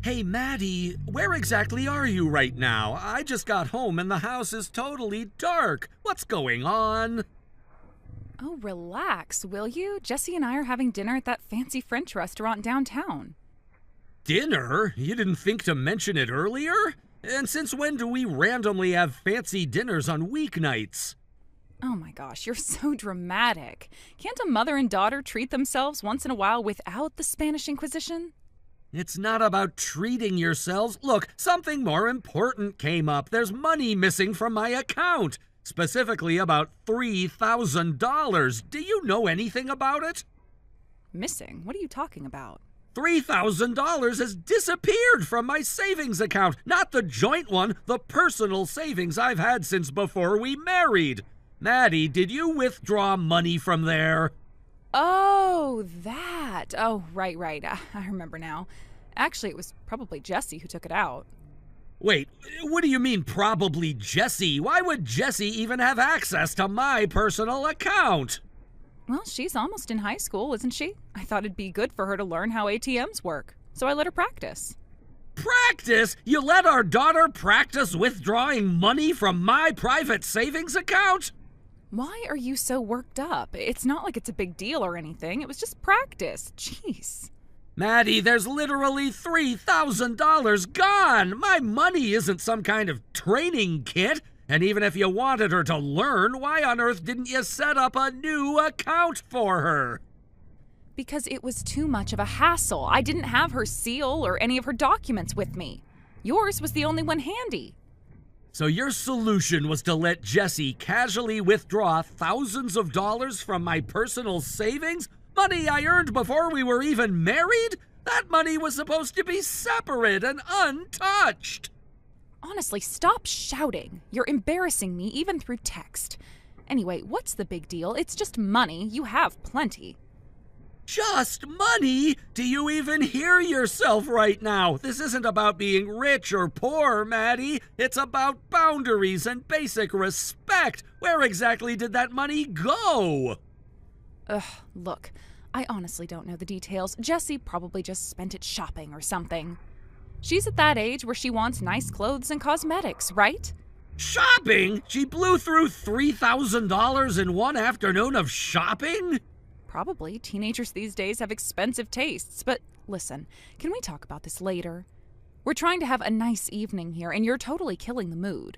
Hey, Maddie, where exactly are you right now? I just got home and the house is totally dark. What's going on? Oh, relax, will you? Jesse and I are having dinner at that fancy French restaurant downtown. Dinner? You didn't think to mention it earlier? And since when do we randomly have fancy dinners on weeknights? Oh my gosh, you're so dramatic. Can't a mother and daughter treat themselves once in a while without the Spanish Inquisition? It's not about treating yourselves. Look, something more important came up. There's money missing from my account. Specifically about $3,000. Do you know anything about it? Missing? What are you talking about? $3,000 has disappeared from my savings account. Not the joint one, the personal savings I've had since before we married. Maddie, did you withdraw money from there? Oh, that. Oh, right. I remember now. Actually, it was probably Jesse who took it out. Wait, what do you mean probably Jesse? Why would Jesse even have access to my personal account? Well, she's almost in high school, isn't she? I thought it'd be good for her to learn how ATMs work, so I let her practice. Practice? You let our daughter practice withdrawing money from my private savings account? Why are you so worked up? It's not like it's a big deal or anything. It was just practice. Jeez. Maddie, there's literally $3,000 gone. My money isn't some kind of training kit. And even if you wanted her to learn, why on earth didn't you set up a new account for her? Because it was too much of a hassle. I didn't have her seal or any of her documents with me. Yours was the only one handy. So your solution was to let Jesse casually withdraw thousands of dollars from my personal savings? Money I earned before we were even married? That money was supposed to be separate and untouched. Honestly, stop shouting. You're embarrassing me even through text. Anyway, what's the big deal? It's just money. You have plenty. Just money? Do you even hear yourself right now? This isn't about being rich or poor, Maddie. It's about boundaries and basic respect. Where exactly did that money go? Look, I honestly don't know the details. Jessie probably just spent it shopping or something. She's at that age where she wants nice clothes and cosmetics, right? Shopping? She blew through $3,000 in one afternoon of shopping? Probably. Teenagers these days have expensive tastes. But listen, can we talk about this later? We're trying to have a nice evening here, and you're totally killing the mood.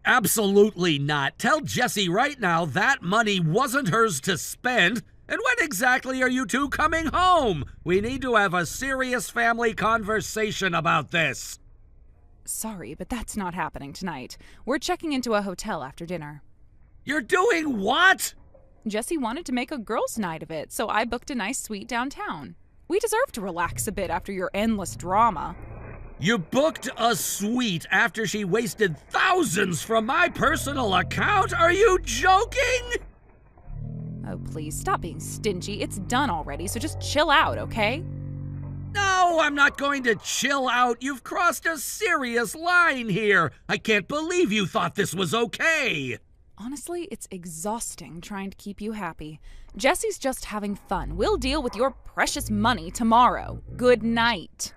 Absolutely not. Tell Jessie right now that money wasn't hers to spend. And when exactly are you two coming home? We need to have a serious family conversation about this. Sorry, but that's not happening tonight. We're checking into a hotel after dinner. You're doing what? Jessie wanted to make a girls' night of it, so I booked a nice suite downtown. We deserve to relax a bit after your endless drama. You booked a suite after she wasted thousands from my personal account? Are you joking? Oh, please, stop being stingy. It's done already, so just chill out, okay? No, I'm not going to chill out. You've crossed a serious line here. I can't believe you thought this was okay. Honestly, it's exhausting trying to keep you happy. Jessie's just having fun. We'll deal with your precious money tomorrow. Good night.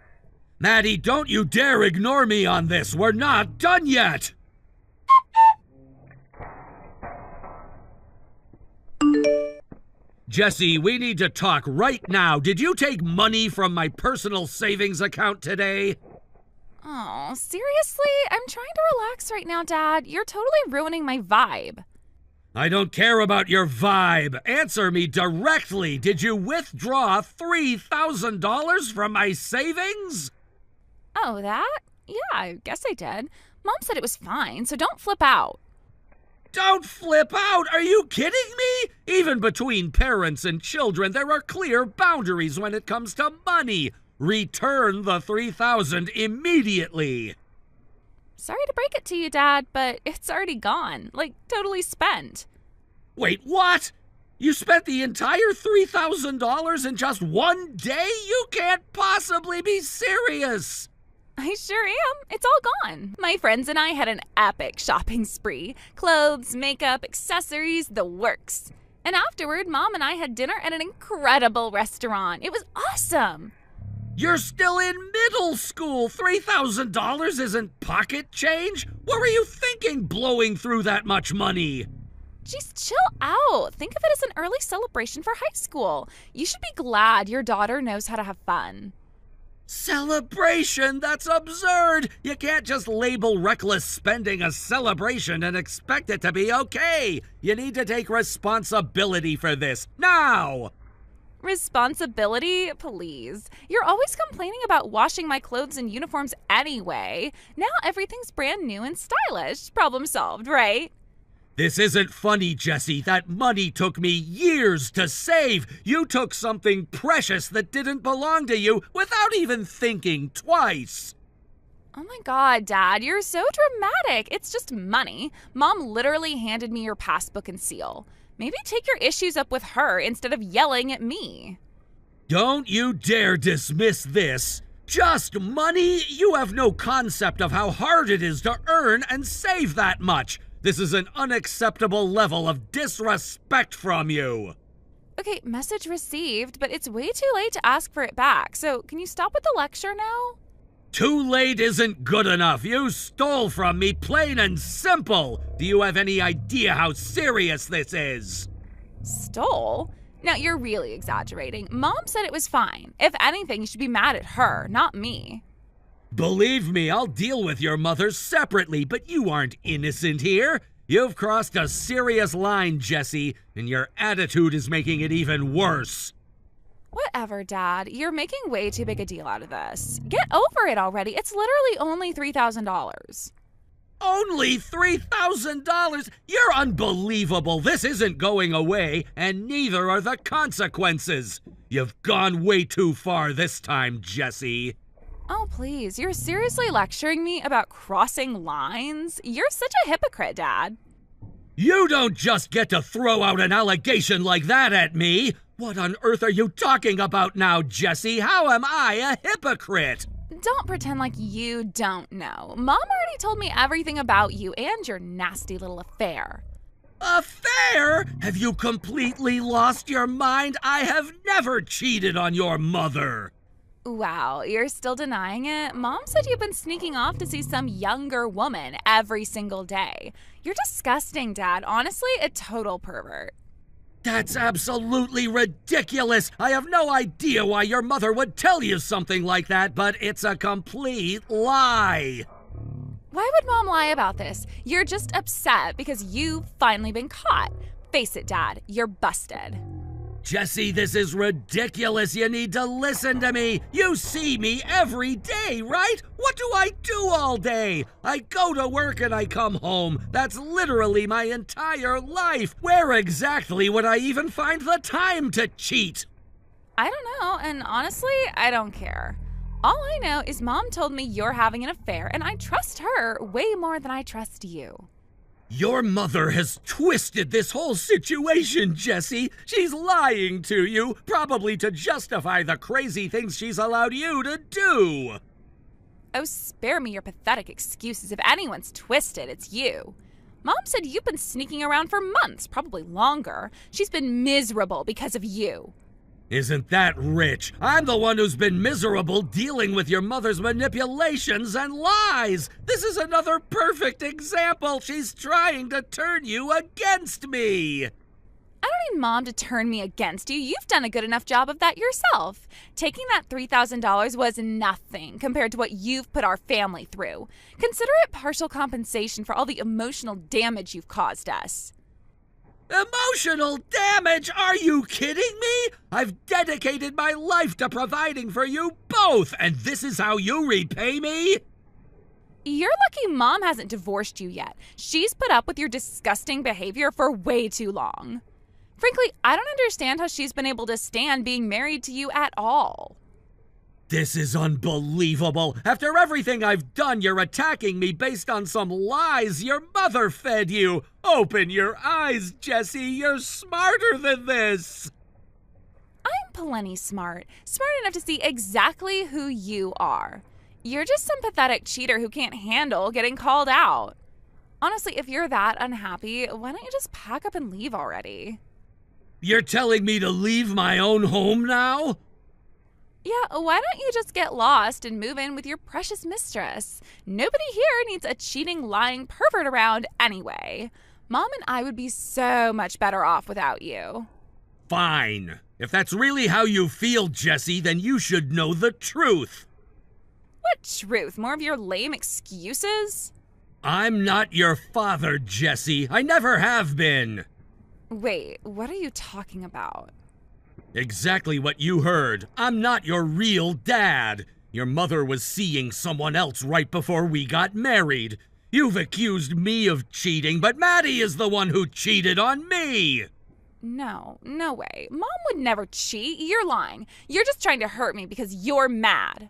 Maddie, don't you dare ignore me on this. We're not done yet. Jessie, we need to talk right now. Did you take money from my personal savings account today? Oh, seriously? I'm trying to relax right now, Dad. You're totally ruining my vibe. I don't care about your vibe. Answer me directly. Did you withdraw $3,000 from my savings? Oh, that? Yeah, I guess I did. Mom said it was fine, so don't flip out. Don't flip out! Are you kidding me? Even between parents and children, there are clear boundaries when it comes to money. Return the $3,000 immediately. Sorry to break it to you, Dad, but it's already gone. Like, totally spent. Wait, what? You spent the entire $3,000 in just one day? You can't possibly be serious. I sure am. It's all gone. My friends and I had an epic shopping spree. Clothes, makeup, accessories, the works. And afterward, Mom and I had dinner at an incredible restaurant. It was awesome. You're still in middle school. $3,000 isn't pocket change. What were you thinking blowing through that much money? Jeez, chill out. Think of it as an early celebration for high school. You should be glad your daughter knows how to have fun. Celebration? That's absurd! You can't just label reckless spending a celebration and expect it to be okay. You need to take responsibility for this, now! Responsibility? Please. You're always complaining about washing my clothes and uniforms anyway. Now everything's brand new and stylish. Problem solved, right? This isn't funny, Jessie. That money took me years to save. You took something precious that didn't belong to you without even thinking twice. Oh my God, Dad, you're so dramatic. It's just money. Mom literally handed me your passbook and seal. Maybe take your issues up with her instead of yelling at me. Don't you dare dismiss this. Just money? You have no concept of how hard it is to earn and save that much. This is an unacceptable level of disrespect from you. Okay, message received, but it's way too late to ask for it back. So can you stop with the lecture now? Too late isn't good enough. You stole from me, plain and simple. Do you have any idea how serious this is? Stole? Now, you're really exaggerating. Mom said it was fine. If anything, you should be mad at her, not me. Believe me, I'll deal with your mother separately, but you aren't innocent here. You've crossed a serious line, Jessie, and your attitude is making it even worse. Whatever, Dad. You're making way too big a deal out of this. Get over it already. It's literally only $3,000. Only $3,000? You're unbelievable. This isn't going away, and neither are the consequences. You've gone way too far this time, Jessie. Oh, please. You're seriously lecturing me about crossing lines? You're such a hypocrite, Dad. You don't just get to throw out an allegation like that at me. What on earth are you talking about now, Jessie? How am I a hypocrite? Don't pretend like you don't know. Mom already told me everything about you and your nasty little affair. Affair? Have you completely lost your mind? I have never cheated on your mother. Wow, you're still denying it? Mom said you've been sneaking off to see some younger woman every single day. You're disgusting, Dad. Honestly, a total pervert. That's absolutely ridiculous. I have no idea why your mother would tell you something like that, but it's a complete lie. Why would Mom lie about this? You're just upset because you've finally been caught. Face it, Dad, you're busted. Jessie, this is ridiculous. You need to listen to me. You see me every day, right? What do I do all day? I go to work and I come home. That's literally my entire life. Where exactly would I even find the time to cheat? I don't know, and honestly, I don't care. All I know is Mom told me you're having an affair, and I trust her way more than I trust you. Your mother has twisted this whole situation, Jessie. She's lying to you, probably to justify the crazy things she's allowed you to do. Oh, spare me your pathetic excuses. If anyone's twisted, it's you. Mom said you've been sneaking around for months, probably longer. She's been miserable because of you. Isn't that rich? I'm the one who's been miserable dealing with your mother's manipulations and lies. This is another perfect example. She's trying to turn you against me. I don't need Mom to turn me against you. You've done a good enough job of that yourself. Taking that $3,000 was nothing compared to what you've put our family through. Consider it partial compensation for all the emotional damage you've caused us. Emotional damage? Are you kidding me? I've dedicated my life to providing for you both, and this is how you repay me? You're lucky Mom hasn't divorced you yet. She's put up with your disgusting behavior for way too long. Frankly, I don't understand how she's been able to stand being married to you at all. This is unbelievable. After everything I've done, you're attacking me based on some lies your mother fed you. Open your eyes, Jessie. You're smarter than this. I'm plenty smart. Smart enough to see exactly who you are. You're just some pathetic cheater who can't handle getting called out. Honestly, if you're that unhappy, why don't you just pack up and leave already? You're telling me to leave my own home now? Yeah, why don't you just get lost and move in with your precious mistress? Nobody here needs a cheating, lying pervert around anyway. Mom and I would be so much better off without you. Fine. If that's really how you feel, Jessie, then you should know the truth. What truth? More of your lame excuses? I'm not your father, Jessie. I never have been. Wait, what are you talking about? Exactly what you heard. I'm not your real dad. Your mother was seeing someone else right before we got married. You've accused me of cheating, but Maddie is the one who cheated on me. No way. Mom would never cheat. You're lying. You're just trying to hurt me because you're mad.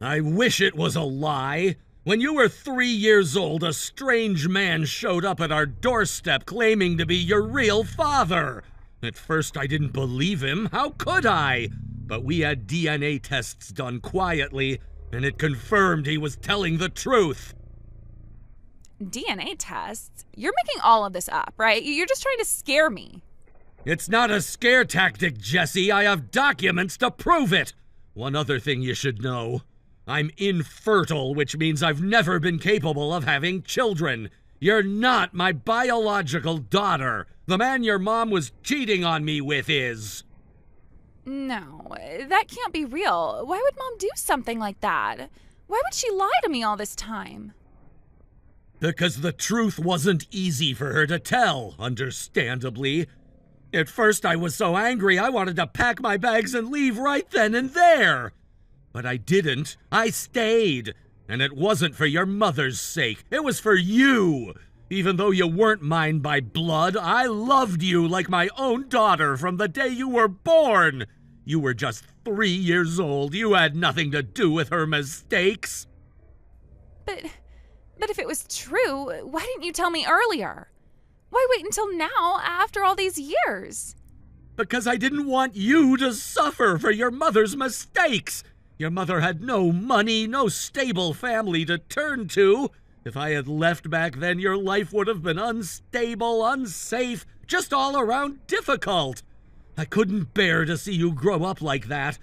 I wish it was a lie. When you were 3 years old, a strange man showed up at our doorstep claiming to be your real father. At first, I didn't believe him. How could I? But we had DNA tests done quietly, and it confirmed he was telling the truth. DNA tests? You're making all of this up, right? You're just trying to scare me. It's not a scare tactic, Jessie. I have documents to prove it. One other thing you should know. I'm infertile, which means I've never been capable of having children. You're not my biological daughter. The man your mom was cheating on me with is. No, that can't be real. Why would Mom do something like that? Why would she lie to me all this time? Because the truth wasn't easy for her to tell, understandably. At first I was so angry I wanted to pack my bags and leave right then and there. But I didn't. I stayed. And it wasn't for your mother's sake. It was for you. Even though you weren't mine by blood, I loved you like my own daughter from the day you were born. You were just 3 years old. You had nothing to do with her mistakes. But if it was true, why didn't you tell me earlier? Why wait until now, after all these years? Because I didn't want you to suffer for your mother's mistakes. Your mother had no money, no stable family to turn to. If I had left back then, your life would have been unstable, unsafe, just all around difficult. I couldn't bear to see you grow up like that.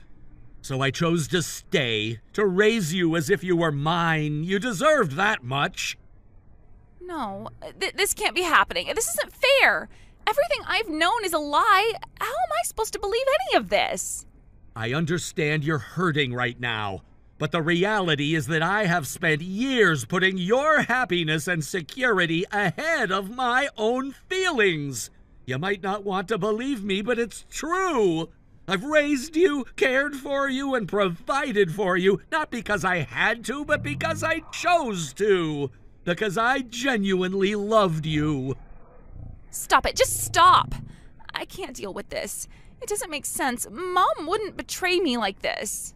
So I chose to stay, to raise you as if you were mine. You deserved that much. No, this can't be happening. This isn't fair. Everything I've known is a lie. How am I supposed to believe any of this? I understand you're hurting right now, but the reality is that I have spent years putting your happiness and security ahead of my own feelings. You might not want to believe me, but it's true. I've raised you, cared for you, and provided for you, not because I had to, but because I chose to. Because I genuinely loved you. Stop it. Just stop. I can't deal with this. It doesn't make sense. Mom wouldn't betray me like this.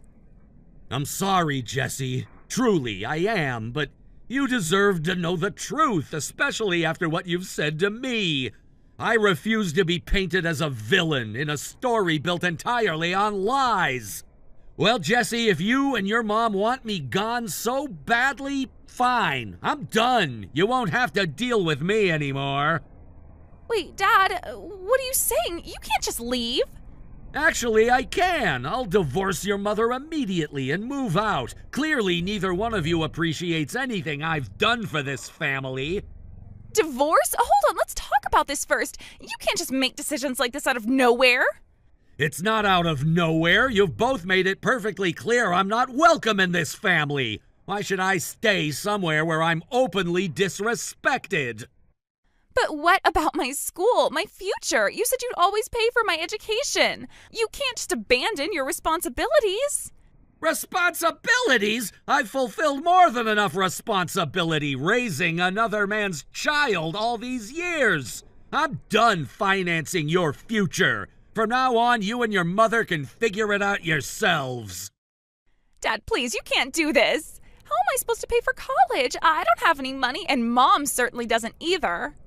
I'm sorry, Jessie. Truly, I am, but you deserve to know the truth, especially after what you've said to me. I refuse to be painted as a villain in a story built entirely on lies. Well, Jessie, if you and your mom want me gone so badly, fine. I'm done. You won't have to deal with me anymore. Wait, Dad, what are you saying? You can't just leave. Actually, I can. I'll divorce your mother immediately and move out. Clearly, neither one of you appreciates anything I've done for this family. Divorce? Hold on, let's talk about this first. You can't just make decisions like this out of nowhere. It's not out of nowhere. You've both made it perfectly clear I'm not welcome in this family. Why should I stay somewhere where I'm openly disrespected? But what about my school, my future? You said you'd always pay for my education. You can't just abandon your responsibilities. Responsibilities? I've fulfilled more than enough responsibility raising another man's child all these years. I'm done financing your future. From now on, you and your mother can figure it out yourselves. Dad, please, you can't do this. How am I supposed to pay for college? I don't have any money, and Mom certainly doesn't either.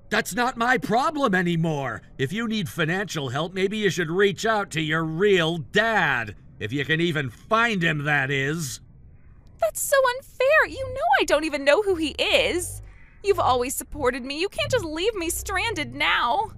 That's not my problem anymore. If you need financial help, maybe you should reach out to your real dad. If you can even find him, that is. That's so unfair. You know I don't even know who he is. You've always supported me. You can't just leave me stranded now.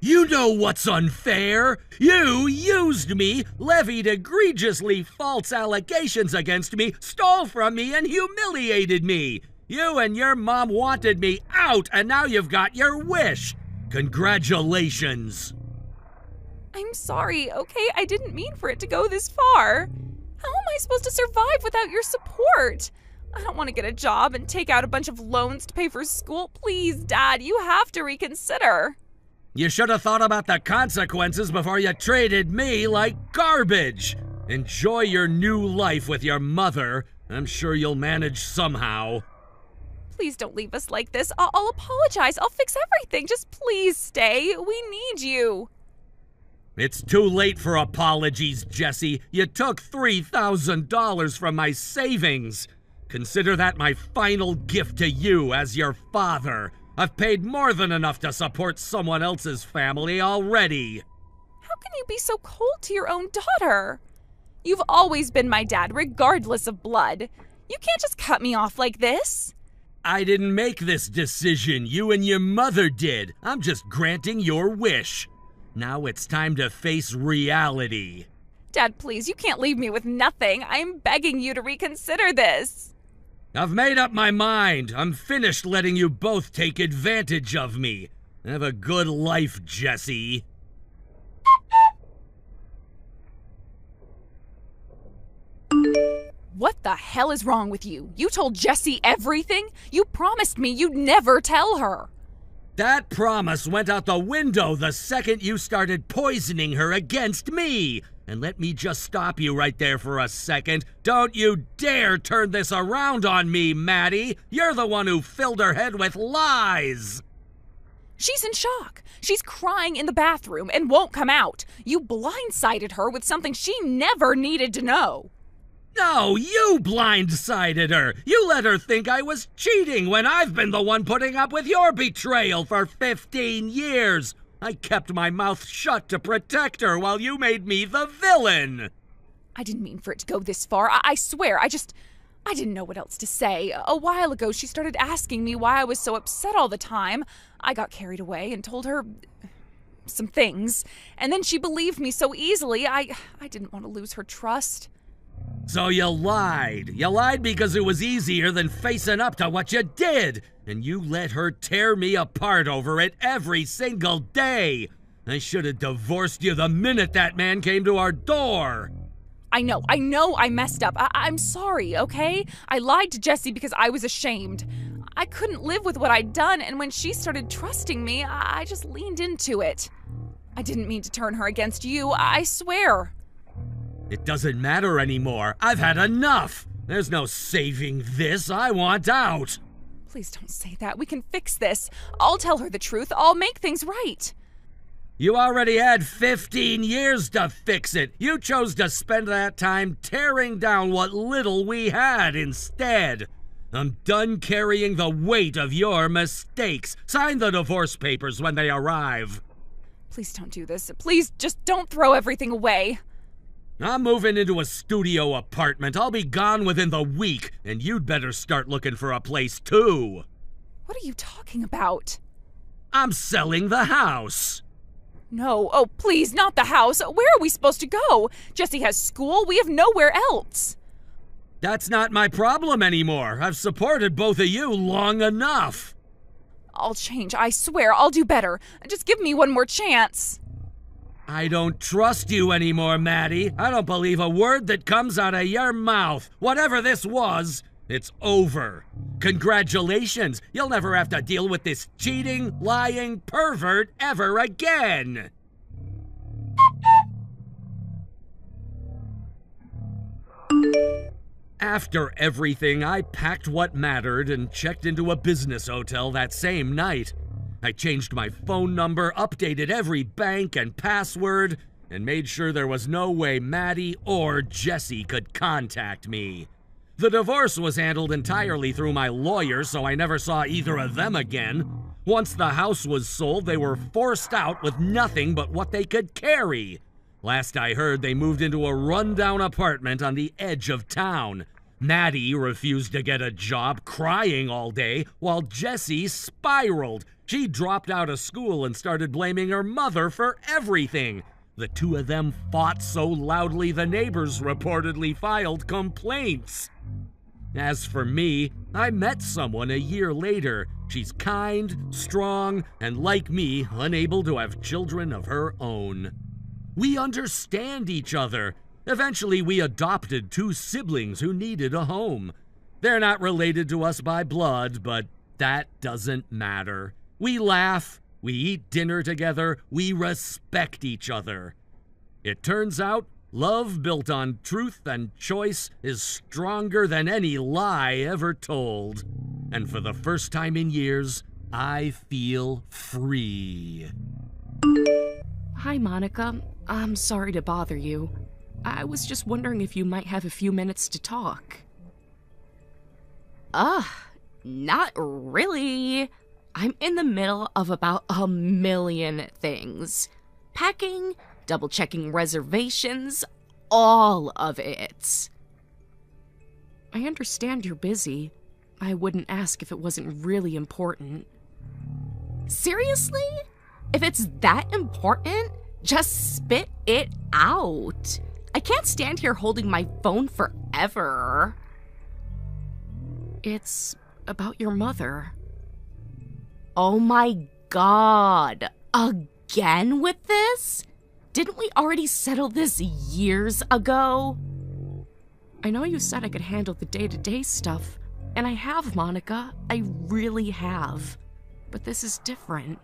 You know what's unfair? You used me, levied egregiously false allegations against me, stole from me, and humiliated me. You and your mom wanted me out, and now you've got your wish. Congratulations. I'm sorry, okay? I didn't mean for it to go this far. How am I supposed to survive without your support? I don't want to get a job and take out a bunch of loans to pay for school. Please, Dad, you have to reconsider. You should have thought about the consequences before you traded me like garbage. Enjoy your new life with your mother. I'm sure you'll manage somehow. Please don't leave us like this. I'll apologize. I'll fix everything. Just please stay. We need you. It's too late for apologies, Jesse. You took $3,000 from my savings. Consider that my final gift to you as your father. I've paid more than enough to support someone else's family already. How can you be so cold to your own daughter? You've always been my dad, regardless of blood. You can't just cut me off like this. I didn't make this decision. You and your mother did. I'm just granting your wish. Now it's time to face reality. Dad, please, you can't leave me with nothing. I'm begging you to reconsider this. I've made up my mind. I'm finished letting you both take advantage of me. Have a good life, Jesse. What the hell is wrong with you? You told Jessie everything? You promised me you'd never tell her. That promise went out the window the second you started poisoning her against me. And let me just stop you right there for a second. Don't you dare turn this around on me, Maddie. You're the one who filled her head with lies. She's in shock. She's crying in the bathroom and won't come out. You blindsided her with something she never needed to know. No, you blindsided her. You let her think I was cheating when I've been the one putting up with your betrayal for 15 years. I kept my mouth shut to protect her while you made me the villain. I didn't mean for it to go this far. I swear, I didn't know what else to say. A while ago, she started asking me why I was so upset all the time. I got carried away and told her some things. And then she believed me so easily, I didn't want to lose her trust. So you lied. You lied because it was easier than facing up to what you did. And you let her tear me apart over it every single day. I should have divorced you the minute that man came to our door. I know I messed up. I'm sorry, okay? I lied to Jessie because I was ashamed. I couldn't live with what I'd done, and when she started trusting me, I just leaned into it. I didn't mean to turn her against you, I swear. It doesn't matter anymore. I've had enough. There's no saving this. I want out. Please don't say that. We can fix this. I'll tell her the truth. I'll make things right. You already had 15 years to fix it. You chose to spend that time tearing down what little we had instead. I'm done carrying the weight of your mistakes. Sign the divorce papers when they arrive. Please don't do this. Please just don't throw everything away. I'm moving into a studio apartment. I'll be gone within the week, and you'd better start looking for a place too. What are you talking about? I'm selling the house. No, oh please, not the house. Where are we supposed to go? Jessie has school. We have nowhere else. That's not my problem anymore. I've supported both of you long enough. I'll change. I swear, I'll do better. Just give me one more chance. I don't trust you anymore, Maddie. I don't believe a word that comes out of your mouth. Whatever this was, it's over. Congratulations. You'll never have to deal with this cheating, lying pervert ever again. After everything, I packed what mattered and checked into a business hotel that same night. I changed my phone number, updated every bank and password, and made sure there was no way Maddie or Jessie could contact me. The divorce was handled entirely through my lawyer, so I never saw either of them again. Once the house was sold, they were forced out with nothing but what they could carry. Last I heard, they moved into a rundown apartment on the edge of town. Maddie refused to get a job, crying all day, while Jessie spiraled. She dropped out of school and started blaming her mother for everything. The two of them fought so loudly the neighbors reportedly filed complaints. As for me, I met someone a year later. She's kind, strong, and like me, unable to have children of her own. We understand each other. Eventually, we adopted two siblings who needed a home. They're not related to us by blood, but that doesn't matter. We laugh, we eat dinner together, we respect each other. It turns out, love built on truth and choice is stronger than any lie ever told. And for the first time in years, I feel free. Hi, Monica. I'm sorry to bother you. I was just wondering if you might have a few minutes to talk. Not really. I'm in the middle of about 1,000,000 things. Packing, double-checking reservations, all of it. I understand you're busy. I wouldn't ask if it wasn't really important. Seriously? If it's that important, just spit it out. I can't stand here holding my phone forever. It's about your mother. Oh my God. Again with this? Didn't we already settle this years ago? I know you said I could handle the day-to-day stuff, and I have, Monica. I really have. But this is different.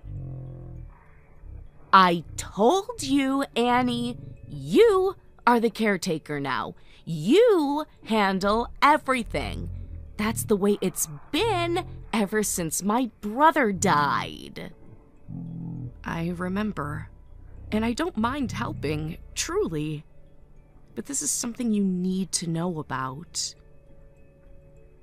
I told you, Annie. You are the caretaker now. You handle everything. That's the way it's been ever since my brother died. I remember. And I don't mind helping, truly. But this is something you need to know about.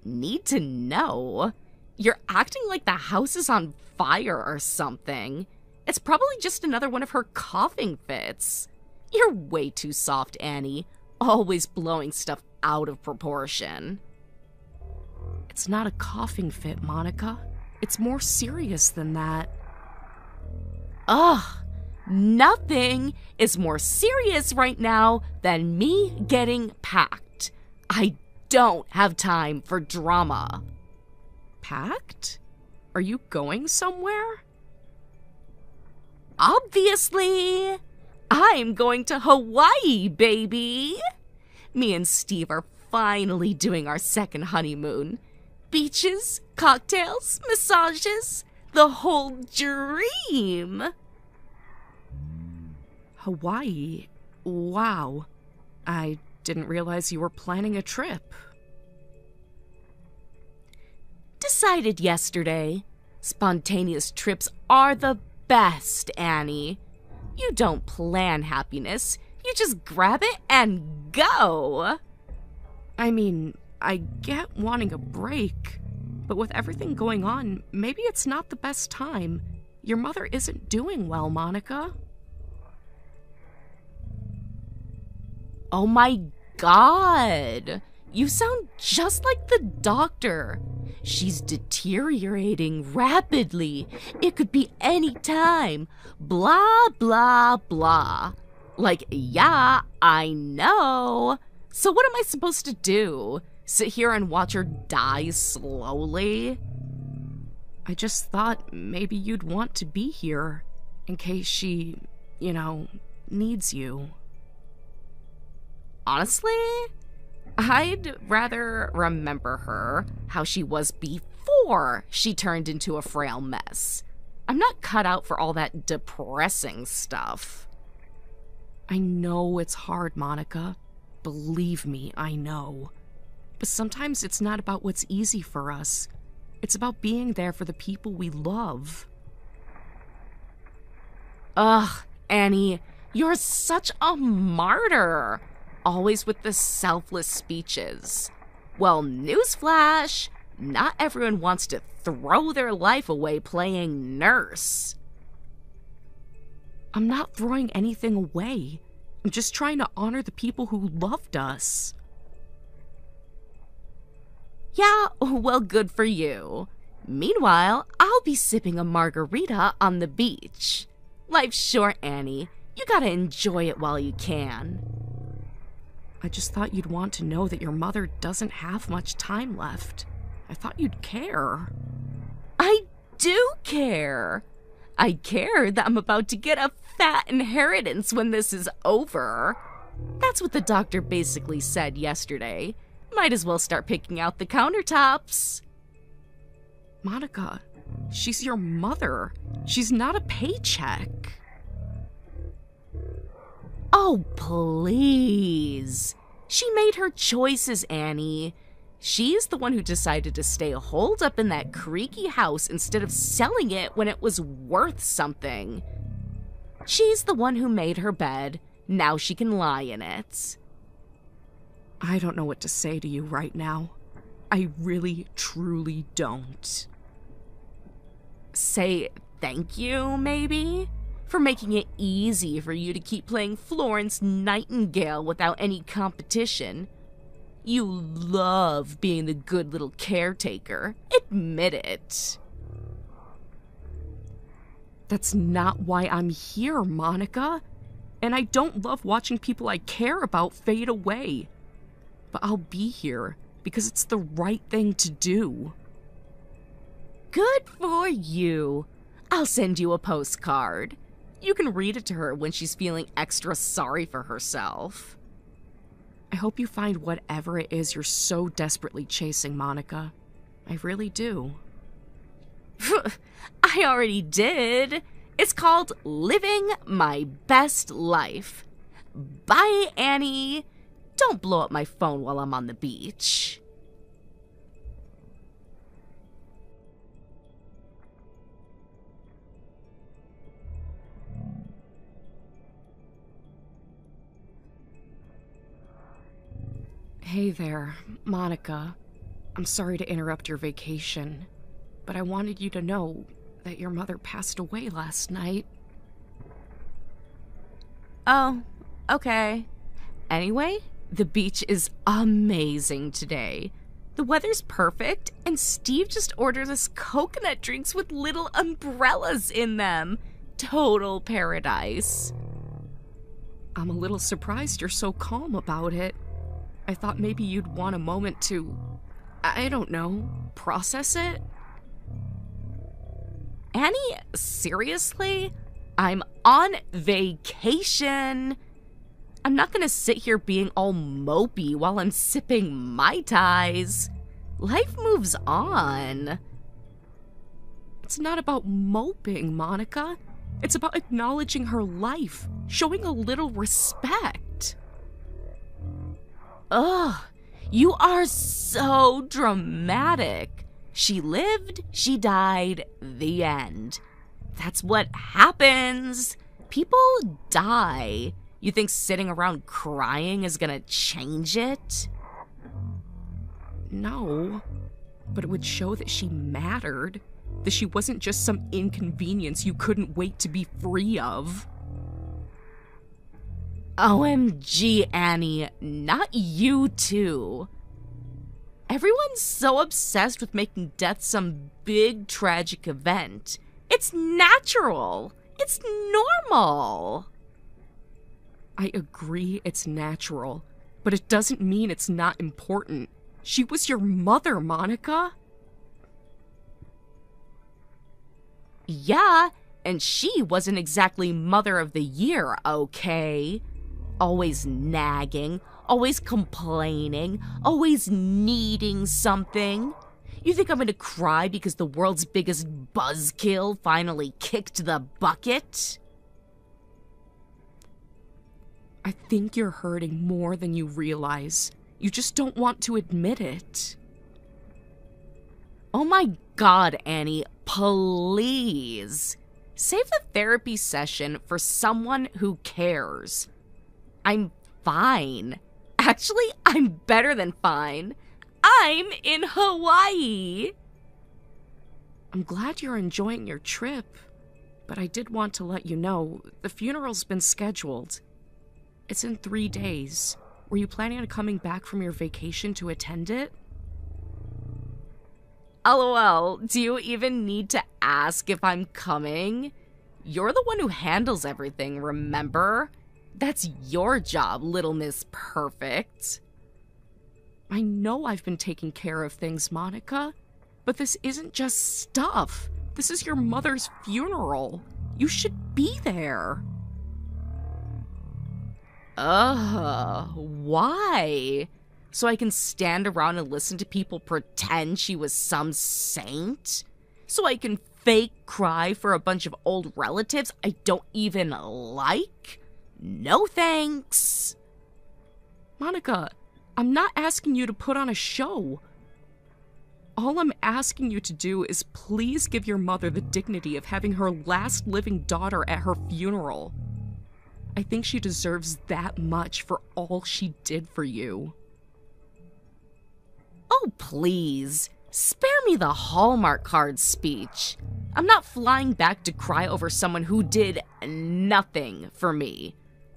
Need to know? You're acting like the house is on fire or something. It's probably just another one of her coughing fits. You're way too soft, Annie. Always blowing stuff out of proportion. It's not a coughing fit, Monica. It's more serious than that. Ugh. Nothing is more serious right now than me getting packed. I don't have time for drama. Packed? Are you going somewhere? Obviously. I'm going to Hawaii, baby. Me and Steve are finally doing our second honeymoon. Beaches, cocktails, massages, the whole dream. Hawaii? Wow. I didn't realize you were planning a trip. Decided yesterday. Spontaneous trips are the best, Annie. You don't plan happiness. You just grab it and go. I mean, I get wanting a break, but with everything going on, maybe it's not the best time. Your mother isn't doing well, Monica. Oh my God! You sound just like the doctor. She's deteriorating rapidly. It could be any time. Blah, blah, blah. Like, yeah, I know. So what am I supposed to do? Sit here and watch her die slowly? I just thought maybe you'd want to be here in case she, needs you. Honestly, I'd rather remember her how she was before she turned into a frail mess. I'm not cut out for all that depressing stuff. I know it's hard, Monica. Believe me, I know. But sometimes it's not about what's easy for us. It's about being there for the people we love. Ugh, Annie, you're such a martyr. Always with the selfless speeches. Well, newsflash, not everyone wants to throw their life away playing nurse. I'm not throwing anything away. I'm just trying to honor the people who loved us. Yeah, well, good for you. Meanwhile, I'll be sipping a margarita on the beach. Life's short, Annie. You gotta enjoy it while you can. I just thought you'd want to know that your mother doesn't have much time left. I thought you'd care. I do care. I care that I'm about to get a fat inheritance when this is over. That's what the doctor basically said yesterday. Might as well start picking out the countertops. Monica, she's your mother. She's not a paycheck. Oh, please. She made her choices, Annie. She's the one who decided to stay holed up in that creaky house instead of selling it when it was worth something. She's the one who made her bed. Now she can lie in it. I don't know what to say to you right now. I really, truly don't. Say thank you, maybe? For making it easy for you to keep playing Florence Nightingale without any competition. You love being the good little caretaker. Admit it. That's not why I'm here, Monica. And I don't love watching people I care about fade away. But I'll be here because it's the right thing to do. Good for you. I'll send you a postcard. You can read it to her when she's feeling extra sorry for herself. I hope you find whatever it is you're so desperately chasing, Monica. I really do. I already did. It's called Living My Best Life. Bye, Annie. Don't blow up my phone while I'm on the beach. Hey there, Monica. I'm sorry to interrupt your vacation, but I wanted you to know that your mother passed away last night. Oh, okay. Anyway, the beach is amazing today. The weather's perfect, and Steve just ordered us coconut drinks with little umbrellas in them. Total paradise. I'm a little surprised you're so calm about it. I thought maybe you'd want a moment to, I don't know, process it? Annie, seriously? I'm on vacation. I'm not gonna sit here being all mopey while I'm sipping Mai Tais. Life moves on. It's not about moping, Monica. It's about acknowledging her life, showing a little respect. Ugh, you are so dramatic. She lived, she died, the end. That's what happens. People die. You think sitting around crying is gonna change it? No, but it would show that she mattered, that she wasn't just some inconvenience you couldn't wait to be free of. OMG, Annie, not you too. Everyone's so obsessed with making death some big tragic event. It's natural. It's normal. I agree it's natural, but it doesn't mean it's not important. She was your mother, Monica. Yeah, and she wasn't exactly Mother of the Year, okay? Always nagging, always complaining, always needing something. You think I'm gonna cry because the world's biggest buzzkill finally kicked the bucket? I think you're hurting more than you realize. You just don't want to admit it. Oh my God, Annie, please. Save the therapy session for someone who cares. I'm fine. Actually, I'm better than fine. I'm in Hawaii. I'm glad you're enjoying your trip, but I did want to let you know the funeral's been scheduled. It's in 3 days. Were you planning on coming back from your vacation to attend it? LOL, do you even need to ask if I'm coming? You're the one who handles everything, remember? That's your job, Little Miss Perfect. I know I've been taking care of things, Monica, but this isn't just stuff. This is your mother's funeral. You should be there. Why? So I can stand around and listen to people pretend she was some saint? So I can fake cry for a bunch of old relatives I don't even like? No thanks. Monica, I'm not asking you to put on a show. All I'm asking you to do is please give your mother the dignity of having her last living daughter at her funeral. I think she deserves that much for all she did for you. Oh, please. Spare me the Hallmark card speech. I'm not flying back to cry over someone who did nothing for me.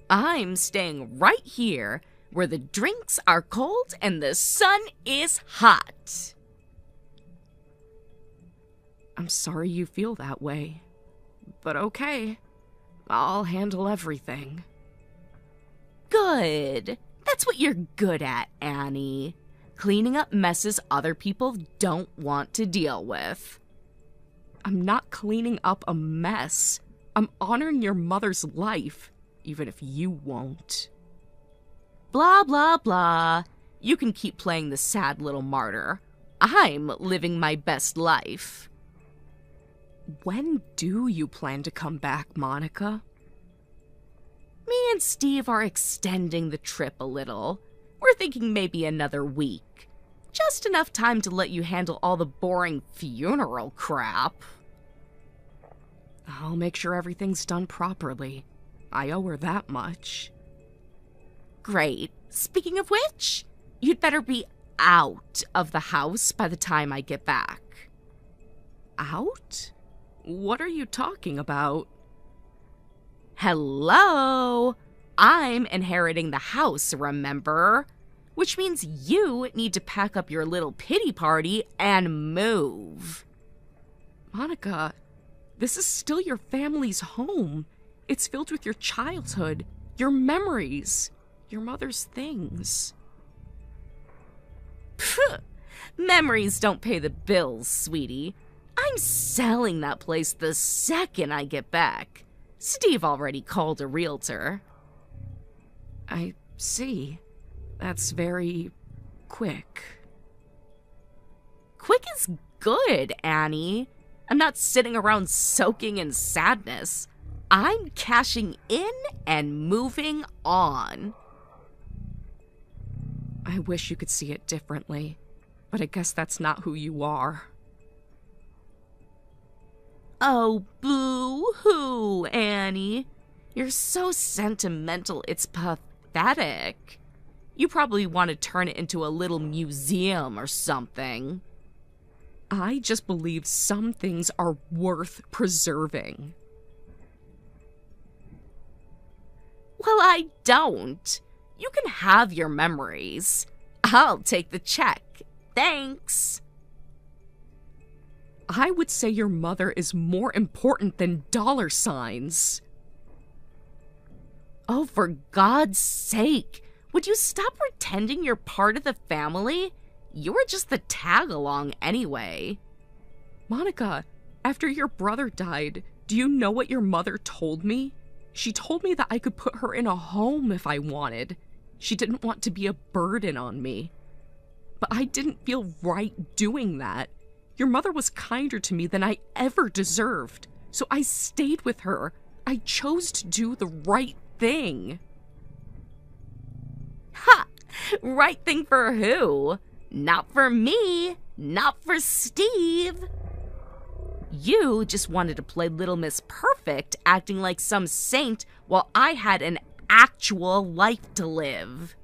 I'm staying right here where the drinks are cold and the sun is hot. I'm sorry you feel that way, but okay. I'll handle everything. Good. That's what you're good at, Annie. Cleaning up messes other people don't want to deal with. I'm not cleaning up a mess. I'm honoring your mother's life, even if you won't. Blah, blah, blah. You can keep playing the sad little martyr. I'm living my best life. When do you plan to come back, Monica? Me and Steve are extending the trip a little. We're thinking maybe another week. Just enough time to let you handle all the boring funeral crap. I'll make sure everything's done properly. I owe her that much. Great. Speaking of which, you'd better be out of the house by the time I get back. Out? What are you talking about? Hello? I'm inheriting the house, remember? Which means you need to pack up your little pity party and move. Monica, this is still your family's home. It's filled with your childhood, your memories, your mother's things. Pfft, memories don't pay the bills, sweetie. I'm selling that place the second I get back. Steve already called a realtor. I see. That's very quick. Quick is good, Annie. I'm not sitting around soaking in sadness. I'm cashing in and moving on. I wish you could see it differently, but I guess that's not who you are. Oh, boo-hoo, Annie. You're so sentimental, it's pathetic. You probably want to turn it into a little museum or something. I just believe some things are worth preserving. Well, I don't. You can have your memories. I'll take the check. Thanks. I would say your mother is more important than dollar signs. Oh, for God's sake. Would you stop pretending you're part of the family? You were just the tag-along anyway. Monica, after your brother died, do you know what your mother told me? She told me that I could put her in a home if I wanted. She didn't want to be a burden on me. But I didn't feel right doing that. Your mother was kinder to me than I ever deserved, so I stayed with her. I chose to do the right thing. Ha! Right thing for who? Not for me. Not for Steve. You just wanted to play Little Miss Perfect, acting like some saint while I had an actual life to live.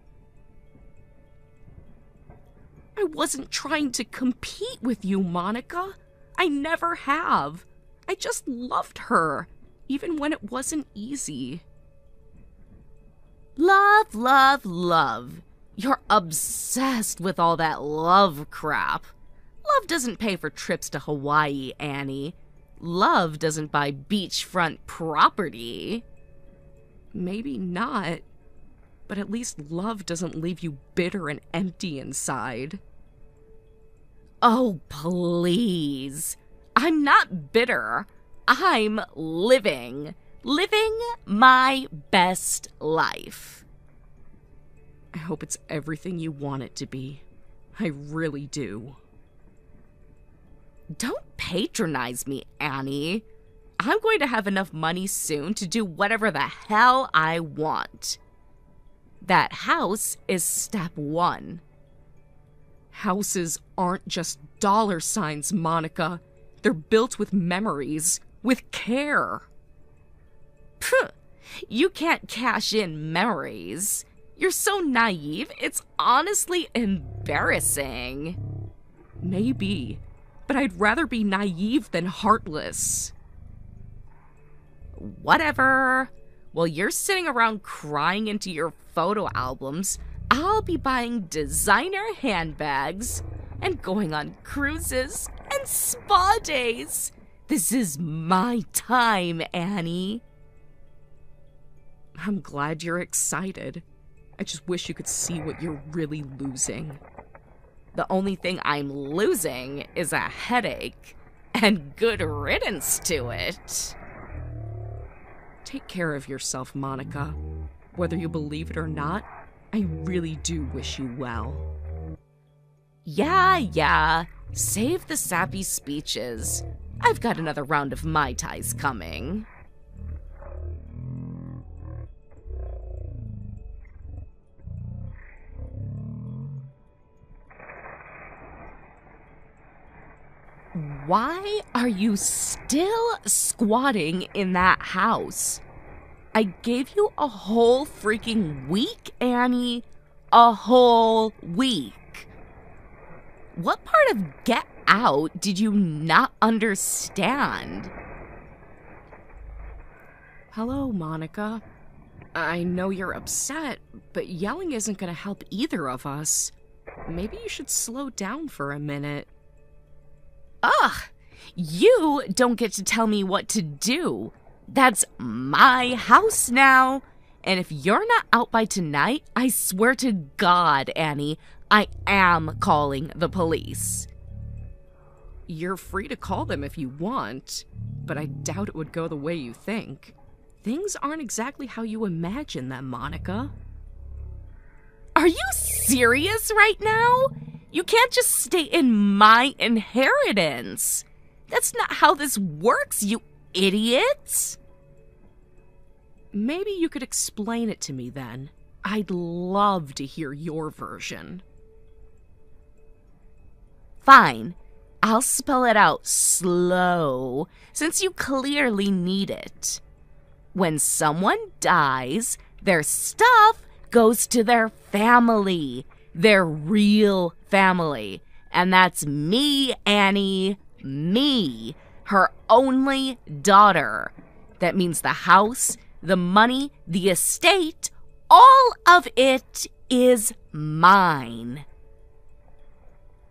I wasn't trying to compete with you, Monica. I never have. I just loved her, even when it wasn't easy. Love, love, love. You're obsessed with all that love crap. Love doesn't pay for trips to Hawaii, Annie. Love doesn't buy beachfront property. Maybe not, but at least love doesn't leave you bitter and empty inside. Oh, please. I'm not bitter. I'm living my best life. I hope it's everything you want it to be. I really do. Don't patronize me, Annie. I'm going to have enough money soon to do whatever the hell I want. That house is step one. Houses aren't just dollar signs, Monica. They're built with memories, with care. Phew, you can't cash in memories. You're so naive, it's honestly embarrassing. Maybe, but I'd rather be naive than heartless. Whatever. While you're sitting around crying into your photo albums, I'll be buying designer handbags and going on cruises and spa days. This is my time, Annie. I'm glad you're excited. I just wish you could see what you're really losing. The only thing I'm losing is a headache, and good riddance to it. Take care of yourself, Monica. Whether you believe it or not, I really do wish you well. Yeah. Save the sappy speeches. I've got another round of Mai Tais coming. Why are you still squatting in that house? I gave you a whole freaking week, Annie. A whole week. What part of get out did you not understand? Hello, Monica. I know you're upset, but yelling isn't going to help either of us. Maybe you should slow down for a minute. Ugh! You don't get to tell me what to do. That's my house now. And if you're not out by tonight, I swear to God, Annie, I am calling the police. You're free to call them if you want, but I doubt it would go the way you think. Things aren't exactly how you imagine them, Monica. Are you serious right now? You can't just stay in my inheritance. That's not how this works, you idiots. Maybe you could explain it to me then. I'd love to hear your version. Fine. I'll spell it out slow, since you clearly need it. When someone dies, their stuff goes to their family. Their real family. And that's me, Annie. Me. Her only daughter. That means the house, the money, the estate, all of it is mine.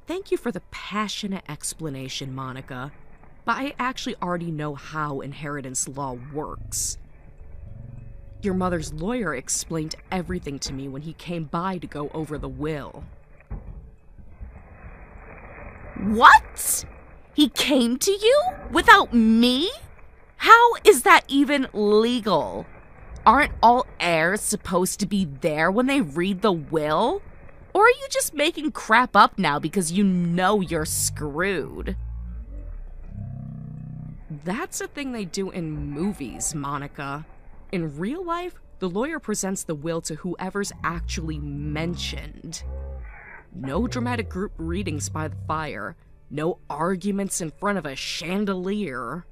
Thank you for the passionate explanation, Monica. But I actually already know how inheritance law works. Your mother's lawyer explained everything to me when he came by to go over the will. What? He came to you without me? How is that even legal? Aren't all heirs supposed to be there when they read the will? Or are you just making crap up now because you know you're screwed? That's a thing they do in movies, Monica. In real life, the lawyer presents the will to whoever's actually mentioned. No dramatic group readings by the fire. No arguments in front of a chandelier.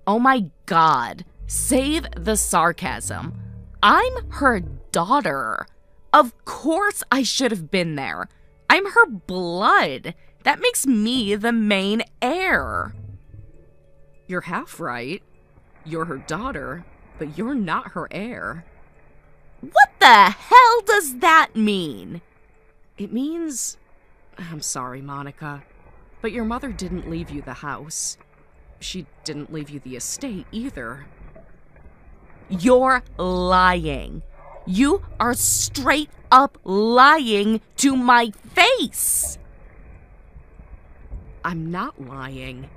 Oh my God. Save the sarcasm. I'm her daughter. Of course I should have been there. I'm her blood. That makes me the main heir. You're half right. You're her daughter, but you're not her heir. What the hell does that mean? It means... I'm sorry, Monica, but your mother didn't leave you the house. She didn't leave you the estate either. You're lying. You are straight up lying to my face. I'm not lying.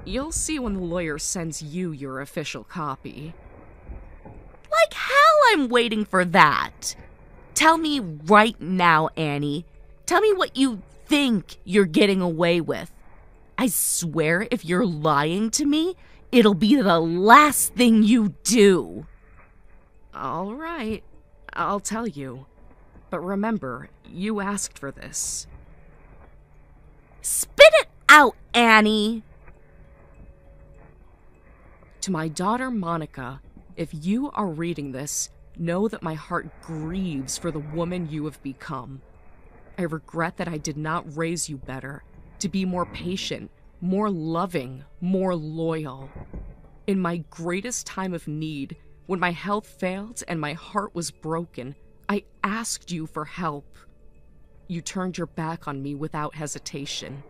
You'll see when the lawyer sends you your official copy. Like hell I'm waiting for that. Tell me right now, Annie. Tell me what you think you're getting away with. I swear if you're lying to me, it'll be the last thing you do. All right, I'll tell you. But remember, you asked for this. Spit it out, Annie. To my daughter, Monica, if you are reading this, know that my heart grieves for the woman you have become. I regret that I did not raise you better, to be more patient, more loving, more loyal. In my greatest time of need, when my health failed and my heart was broken, I asked you for help. You turned your back on me without hesitation.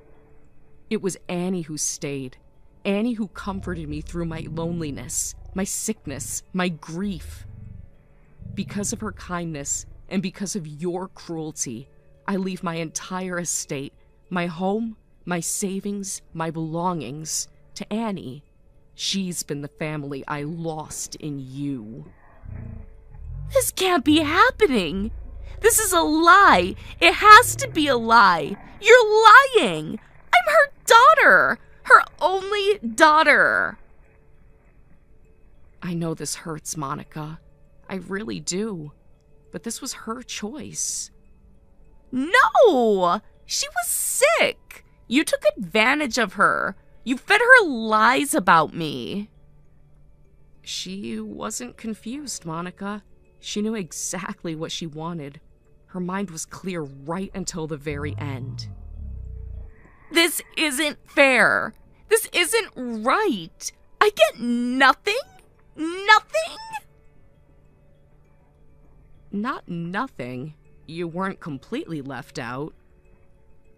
It was Annie who stayed, Annie who comforted me through my loneliness, my sickness, my grief. Because of her kindness and because of your cruelty, I leave my entire estate, my home, my savings, my belongings, to Annie. She's been the family I lost in you. This can't be happening. This is a lie. It has to be a lie. You're lying. I'm her daughter. Her only daughter. I know this hurts, Monica. I really do. But this was her choice. No! She was sick. You took advantage of her. You fed her lies about me. She wasn't confused, Monica. She knew exactly what she wanted. Her mind was clear right until the very end. This isn't fair. This isn't right. I get nothing? Nothing? Not nothing. You weren't completely left out.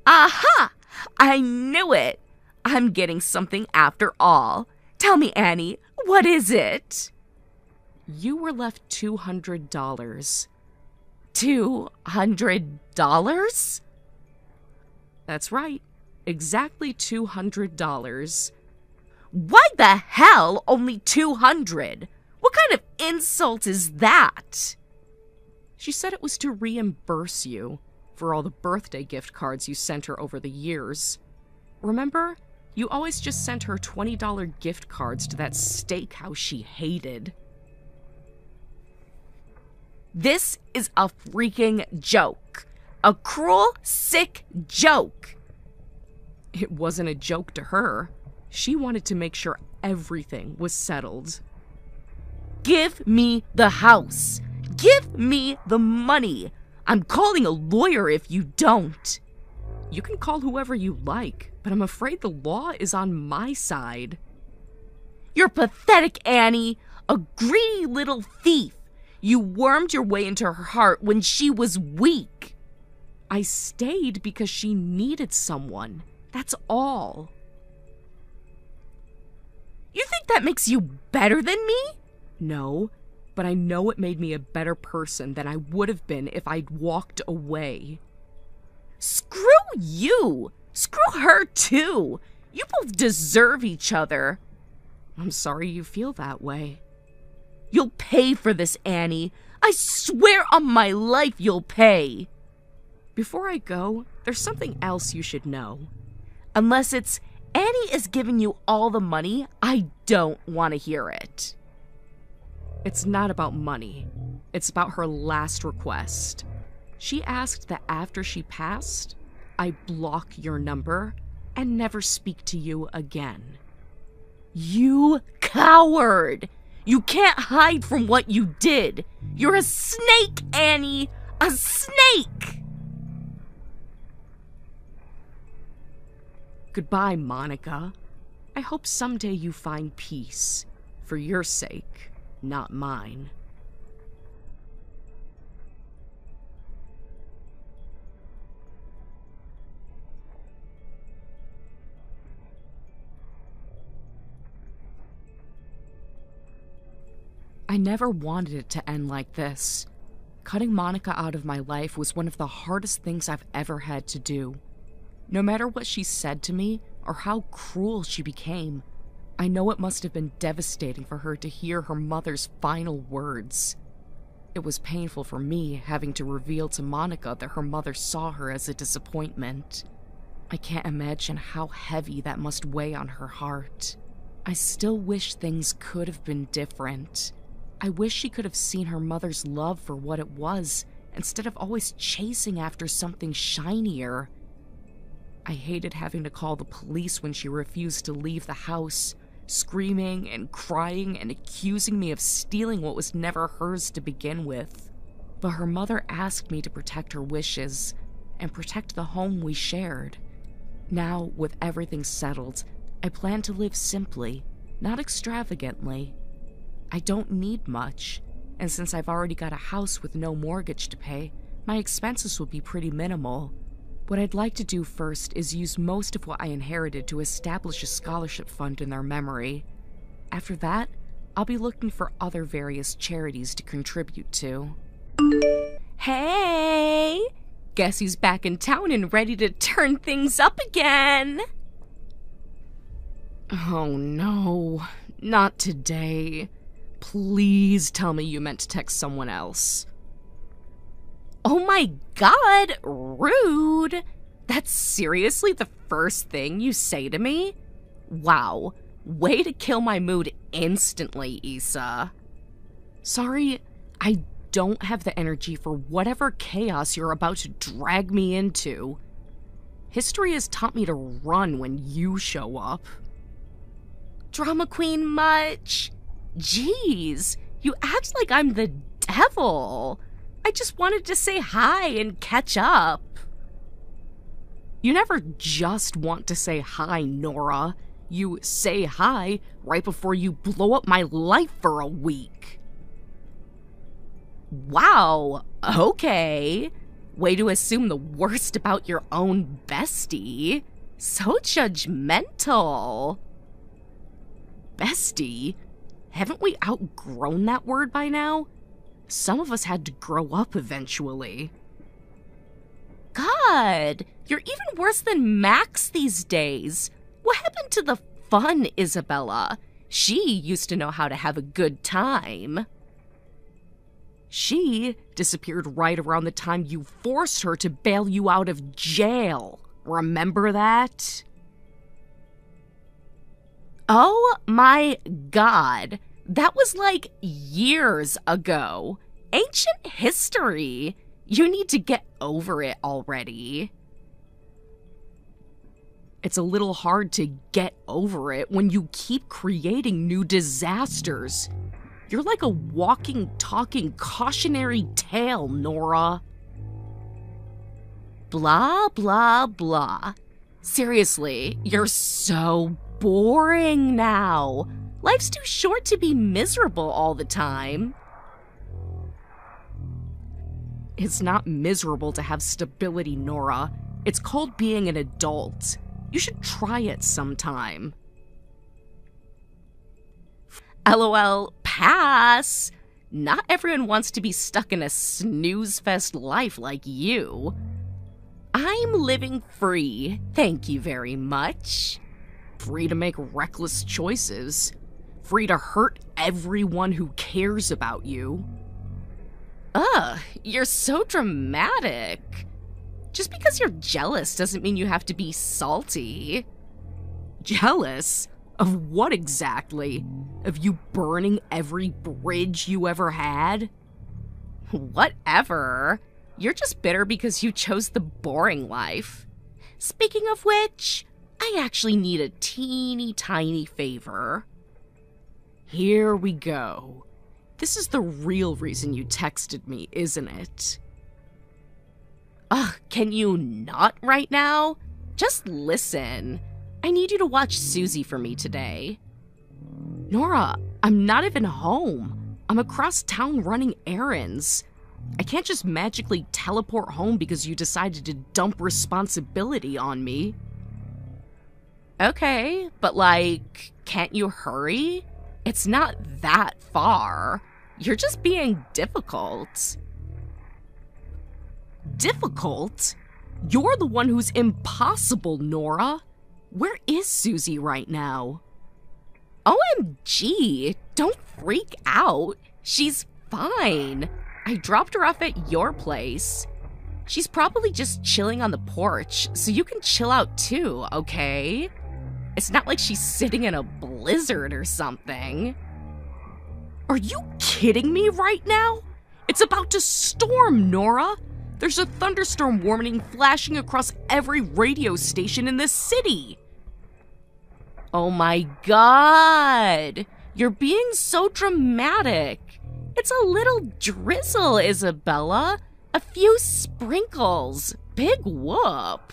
Aha! I knew it. I'm getting something after all. Tell me, Annie, what is it? You were left $200. $200? That's right. Exactly $200. Why the hell only 200? What kind of insult is that? She said it was to reimburse you for all the birthday gift cards you sent her over the years. Remember? You always just sent her $20 gift cards to that steakhouse she hated. This is a freaking joke. A cruel, sick joke. It wasn't a joke to her. She wanted to make sure everything was settled. Give me the house. Give me the money. I'm calling a lawyer if you don't. You can call whoever you like, but I'm afraid the law is on my side. You're pathetic, Annie. A greedy little thief. You wormed your way into her heart when she was weak. I stayed because she needed someone. That's all. You think that makes you better than me? No, but I know it made me a better person than I would have been if I'd walked away. Screw you! Screw her too! You both deserve each other. I'm sorry you feel that way. You'll pay for this, Annie. I swear on my life you'll pay. Before I go, there's something else you should know. Unless it's Annie is giving you all the money, I don't want to hear it. It's not about money. It's about her last request. She asked that after she passed, I block your number and never speak to you again. You coward! You can't hide from what you did. You're a snake, Annie! A snake! Goodbye, Monica. I hope someday you find peace. For your sake, not mine. I never wanted it to end like this. Cutting Monica out of my life was one of the hardest things I've ever had to do. No matter what she said to me or how cruel she became, I know it must have been devastating for her to hear her mother's final words. It was painful for me having to reveal to Monica that her mother saw her as a disappointment. I can't imagine how heavy that must weigh on her heart. I still wish things could have been different. I wish she could have seen her mother's love for what it was, instead of always chasing after something shinier. I hated having to call the police when she refused to leave the house, screaming and crying and accusing me of stealing what was never hers to begin with. But her mother asked me to protect her wishes and protect the home we shared. Now, with everything settled, I plan to live simply, not extravagantly. I don't need much, and since I've already got a house with no mortgage to pay, my expenses will be pretty minimal. What I'd like to do first is use most of what I inherited to establish a scholarship fund in their memory. After that, I'll be looking for other various charities to contribute to. Hey! Guess who's back in town and ready to turn things up again? Oh no, not today. Please tell me you meant to text someone else. Oh my god, rude! That's seriously the first thing you say to me? Wow, way to kill my mood instantly, Issa. Sorry, I don't have the energy for whatever chaos you're about to drag me into. History has taught me to run when you show up. Drama queen much? Jeez, you act like I'm the devil. I just wanted to say hi and catch up. You never just want to say hi, Nora. You say hi right before you blow up my life for a week. Wow, okay. Way to assume the worst about your own bestie. So judgmental. Bestie? Haven't we outgrown that word by now? Some of us had to grow up eventually. God, you're even worse than Max these days. What happened to the fun Isabella? She used to know how to have a good time. She disappeared right around the time you forced her to bail you out of jail. Remember that? Oh my god. That was like years ago. Ancient history. You need to get over it already. It's a little hard to get over it when you keep creating new disasters. You're like a walking, talking cautionary tale, Nora. Blah, blah, blah. Seriously, you're so boring now. Life's too short to be miserable all the time. It's not miserable to have stability, Nora. It's called being an adult. You should try it sometime. LOL, pass. Not everyone wants to be stuck in a snooze-fest life like you. I'm living free, thank you very much. Free to make reckless choices. Free to hurt everyone who cares about you. Ugh, you're so dramatic. Just because you're jealous doesn't mean you have to be salty. Jealous? Of what exactly? Of you burning every bridge you ever had? Whatever. You're just bitter because you chose the boring life. Speaking of which, I actually need a teeny tiny favor. Here we go. This is the real reason you texted me, isn't it? Ugh, can you not right now? Just listen. I need you to watch Susie for me today. Nora, I'm not even home. I'm across town running errands. I can't just magically teleport home because you decided to dump responsibility on me. Okay, but like, can't you hurry? It's not that far. You're just being difficult. Difficult? You're the one who's impossible, Nora. Where is Susie right now? OMG, don't freak out. She's fine. I dropped her off at your place. She's probably just chilling on the porch, so you can chill out too, okay? It's not like she's sitting in a blizzard or something. Are you kidding me right now? It's about to storm, Nora. There's a thunderstorm warning flashing across every radio station in this city. Oh my god! You're being so dramatic. It's a little drizzle, Isabella. A few sprinkles. Big whoop.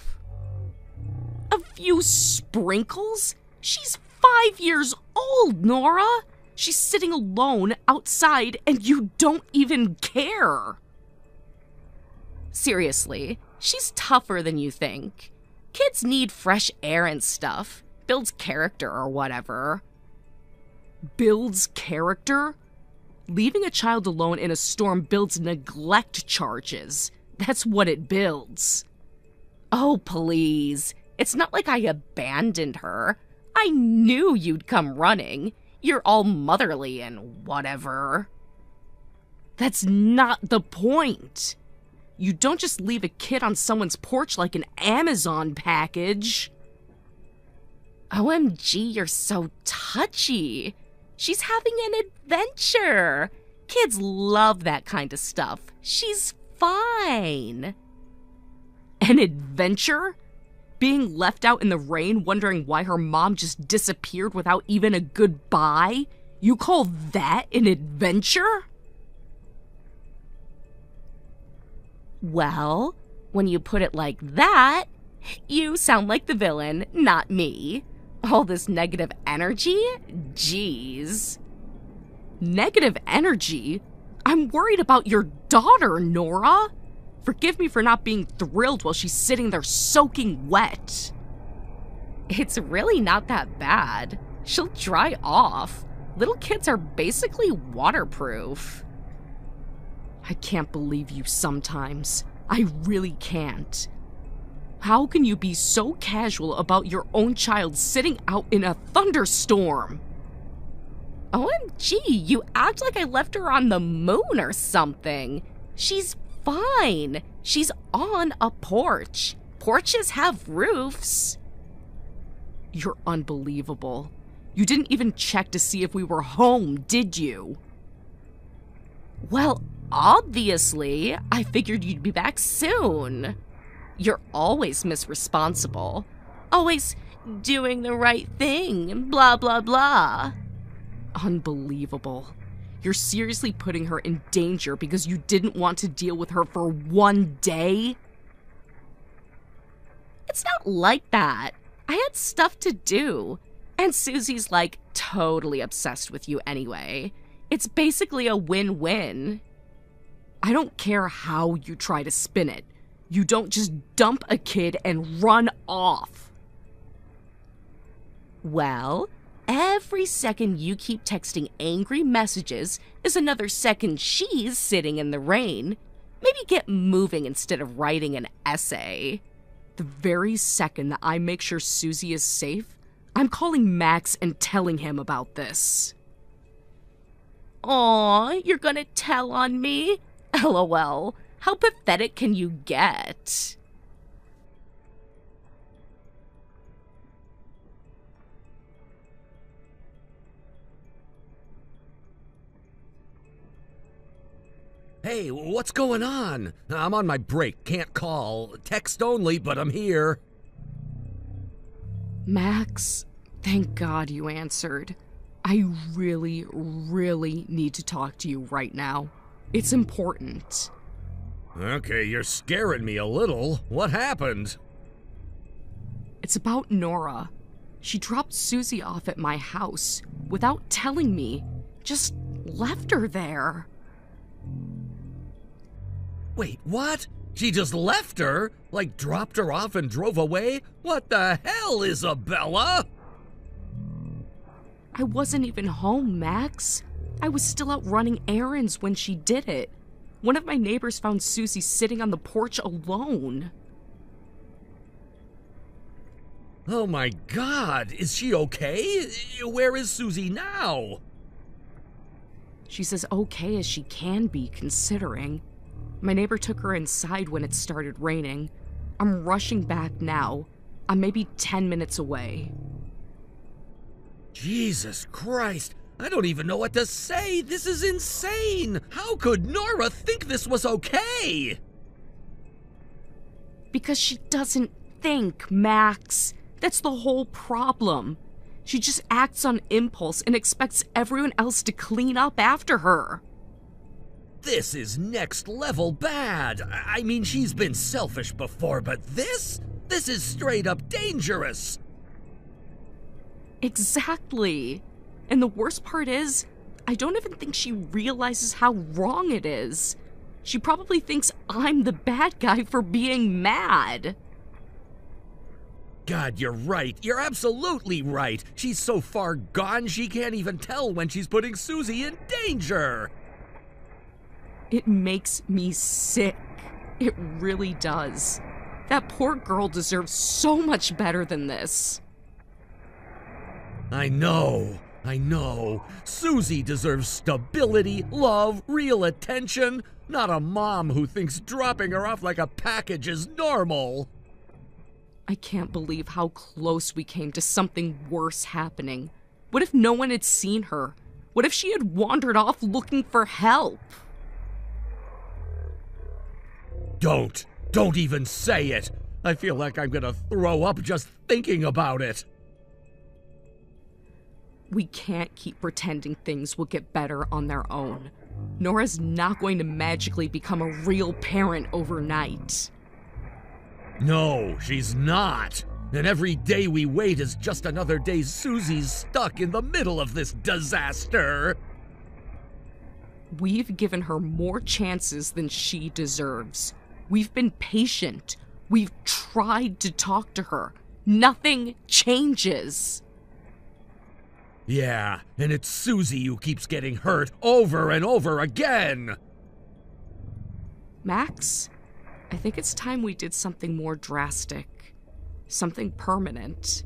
A few sprinkles? She's 5 years old, Nora. She's sitting alone outside and you don't even care. Seriously, she's tougher than you think. Kids need fresh air and stuff. Builds character or whatever. Builds character? Leaving a child alone in a storm builds neglect charges. That's what it builds. Oh, please. It's not like I abandoned her. I knew you'd come running. You're all motherly and whatever. That's not the point. You don't just leave a kid on someone's porch like an Amazon package. OMG, you're so touchy. She's having an adventure. Kids love that kind of stuff. She's fine. An adventure? Being left out in the rain wondering why her mom just disappeared without even a goodbye? You call that an adventure? Well, when you put it like that, you sound like the villain, not me. All this negative energy? Jeez. Negative energy? I'm worried about your daughter, Nora. Forgive me for not being thrilled while she's sitting there soaking wet. It's really not that bad. She'll dry off. Little kids are basically waterproof. I can't believe you sometimes. I really can't. How can you be so casual about your own child sitting out in a thunderstorm? OMG, you act like I left her on the moon or something. She's fine. She's on a porch. Porches have roofs. You're unbelievable. You didn't even check to see if we were home, did you? Well, obviously, I figured you'd be back soon. You're always misresponsible. Always doing the right thing, blah, blah, blah. Unbelievable. You're seriously putting her in danger because you didn't want to deal with her for one day? It's not like that. I had stuff to do. And Susie's like totally obsessed with you anyway. It's basically a win-win. I don't care how you try to spin it. You don't just dump a kid and run off. Well, every second you keep texting angry messages is another second she's sitting in the rain. Maybe get moving instead of writing an essay. The very second that I make sure Susie is safe, I'm calling Max and telling him about this. Aw, you're gonna tell on me? LOL. How pathetic can you get? Hey, what's going on? I'm on my break, can't call. Text only, but I'm here. Max, thank God you answered. I really, really need to talk to you right now. It's important. Okay, you're scaring me a little. What happened? It's about Nora. She dropped Susie off at my house without telling me. Just left her there. Wait, what? She just left her? Like dropped her off and drove away? What the hell, Isabella? I wasn't even home, Max. I was still out running errands when she did it. One of my neighbors found Susie sitting on the porch alone. Oh my God, is she okay? Where is Susie now? She's as okay as she can be, considering. My neighbor took her inside when it started raining. I'm rushing back now. I'm maybe 10 minutes away. Jesus Christ, I don't even know what to say. This is insane. How could Nora think this was okay? Because she doesn't think, Max. That's the whole problem. She just acts on impulse and expects everyone else to clean up after her. This is next level bad. I mean, she's been selfish before, but this is straight up dangerous. Exactly. And the worst part is, I don't even think she realizes how wrong it is. She probably thinks I'm the bad guy for being mad. God, you're right. You're absolutely right. She's so far gone she can't even tell when she's putting Susie in danger. It makes me sick. It really does. That poor girl deserves so much better than this. I know. Susie deserves stability, love, real attention, not a mom who thinks dropping her off like a package is normal. I can't believe how close we came to something worse happening. What if no one had seen her? What if she had wandered off looking for help? Don't even say it. I feel like I'm gonna throw up just thinking about it. We can't keep pretending things will get better on their own. Nora's not going to magically become a real parent overnight. No, she's not. And every day we wait is just another day Susie's stuck in the middle of this disaster. We've given her more chances than she deserves. We've been patient. We've tried to talk to her. Nothing changes. Yeah, and it's Susie who keeps getting hurt over and over again. Max, I think it's time we did something more drastic. Something permanent.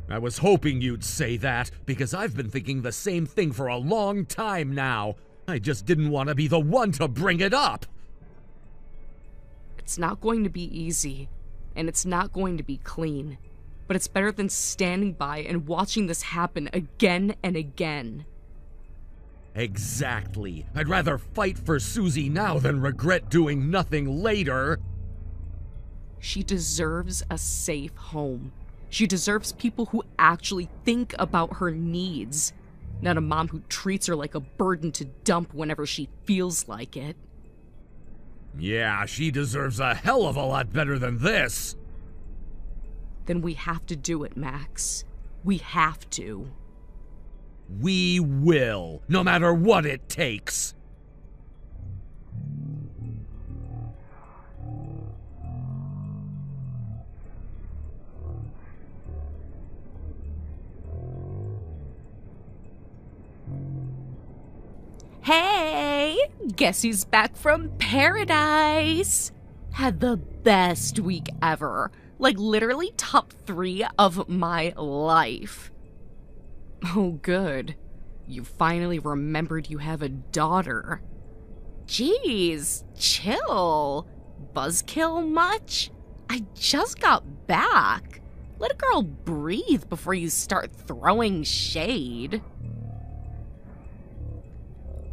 I was hoping you'd say that, because I've been thinking the same thing for a long time now. I just didn't want to be the one to bring it up. It's not going to be easy, and it's not going to be clean. But it's better than standing by and watching this happen again and again. Exactly. I'd rather fight for Susie now than regret doing nothing later. She deserves a safe home. She deserves people who actually think about her needs, not a mom who treats her like a burden to dump whenever she feels like it. Yeah, she deserves a hell of a lot better than this. Then we have to do it, Max. We have to. We will, no matter what it takes. Hey, guess who's back from paradise? Had the best week ever. Like literally top 3 of my life. Oh, good. You finally remembered you have a daughter. Jeez, chill. Buzzkill much? I just got back. Let a girl breathe before you start throwing shade.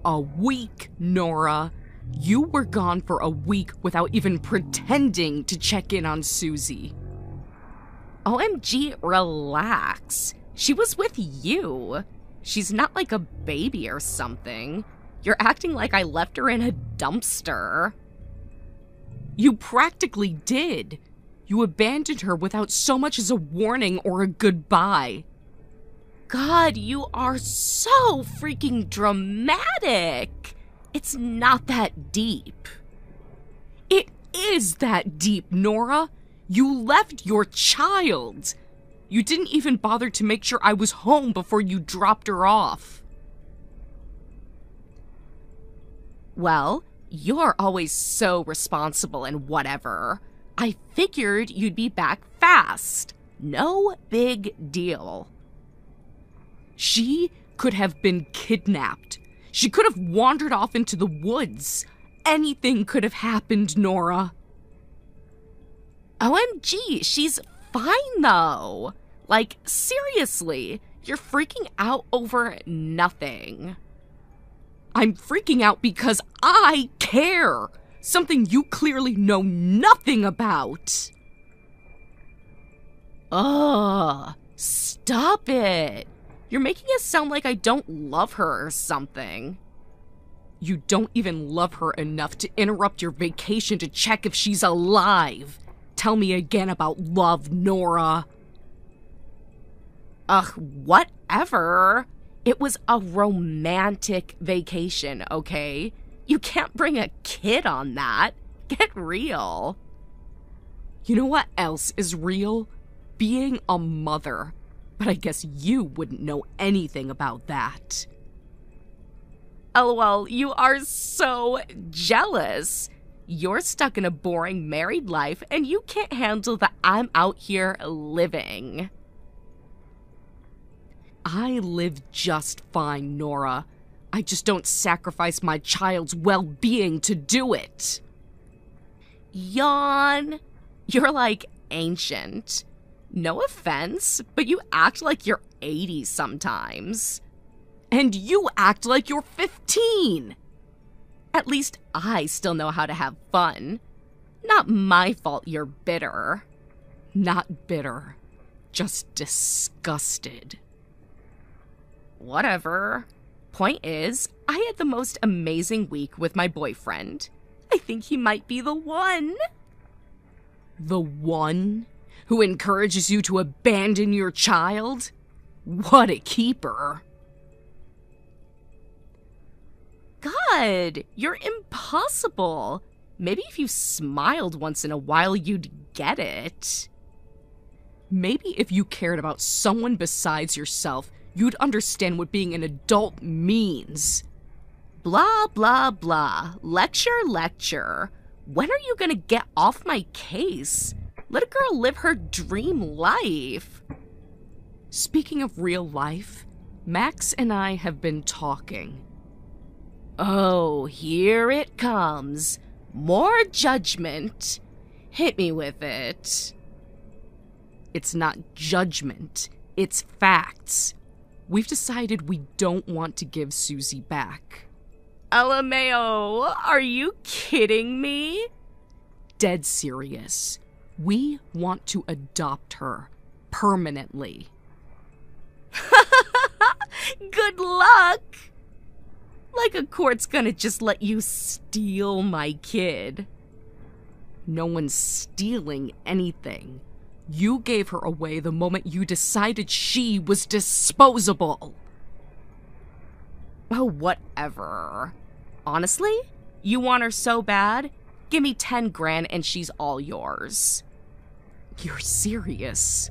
A week, Nora. You were gone for a week without even pretending to check in on Susie. OMG, relax. She was with you. She's not like a baby or something. You're acting like I left her in a dumpster. You practically did. You abandoned her without so much as a warning or a goodbye. God, you are so freaking dramatic. It's not that deep. It is that deep, Nora. You left your child. You didn't even bother to make sure I was home before you dropped her off. Well, you're always so responsible and whatever. I figured you'd be back fast. No big deal. She could have been kidnapped. She could have wandered off into the woods. Anything could have happened, Nora. OMG, she's fine though. Like, seriously, you're freaking out over nothing. I'm freaking out because I care. Something you clearly know nothing about. Ugh, stop it. You're making it sound like I don't love her or something. You don't even love her enough to interrupt your vacation to check if she's alive. Tell me again about love, Nora. Ugh, whatever. It was a romantic vacation, okay? You can't bring a kid on that. Get real. You know what else is real? Being a mother. But I guess you wouldn't know anything about that. LOL, you are so jealous. You're stuck in a boring married life and you can't handle the I'm out here living. I live just fine, Nora. I just don't sacrifice my child's well-being to do it. Yawn. You're like ancient. No offense, but you act like you're 80 sometimes. And you act like you're 15. At least I still know how to have fun. Not my fault you're bitter. Not bitter. Just disgusted. Whatever. Point is, I had the most amazing week with my boyfriend. I think he might be the one. The one who encourages you to abandon your child? What a keeper. God, you're impossible. Maybe if you smiled once in a while, you'd get it. Maybe if you cared about someone besides yourself, you'd understand what being an adult means. Blah, blah, blah. Lecture, lecture. When are you gonna get off my case? Let a girl live her dream life. Speaking of real life, Max and I have been talking. Oh, here it comes. More judgment. Hit me with it. It's not judgment, it's facts. We've decided we don't want to give Susie back. LMAO, are you kidding me? Dead serious. We want to adopt her permanently. Good luck! Like a court's gonna just let you steal my kid. No one's stealing anything. You gave her away the moment you decided she was disposable. Oh, whatever. Honestly, you want her so bad? Give me 10 grand and she's all yours. You're serious?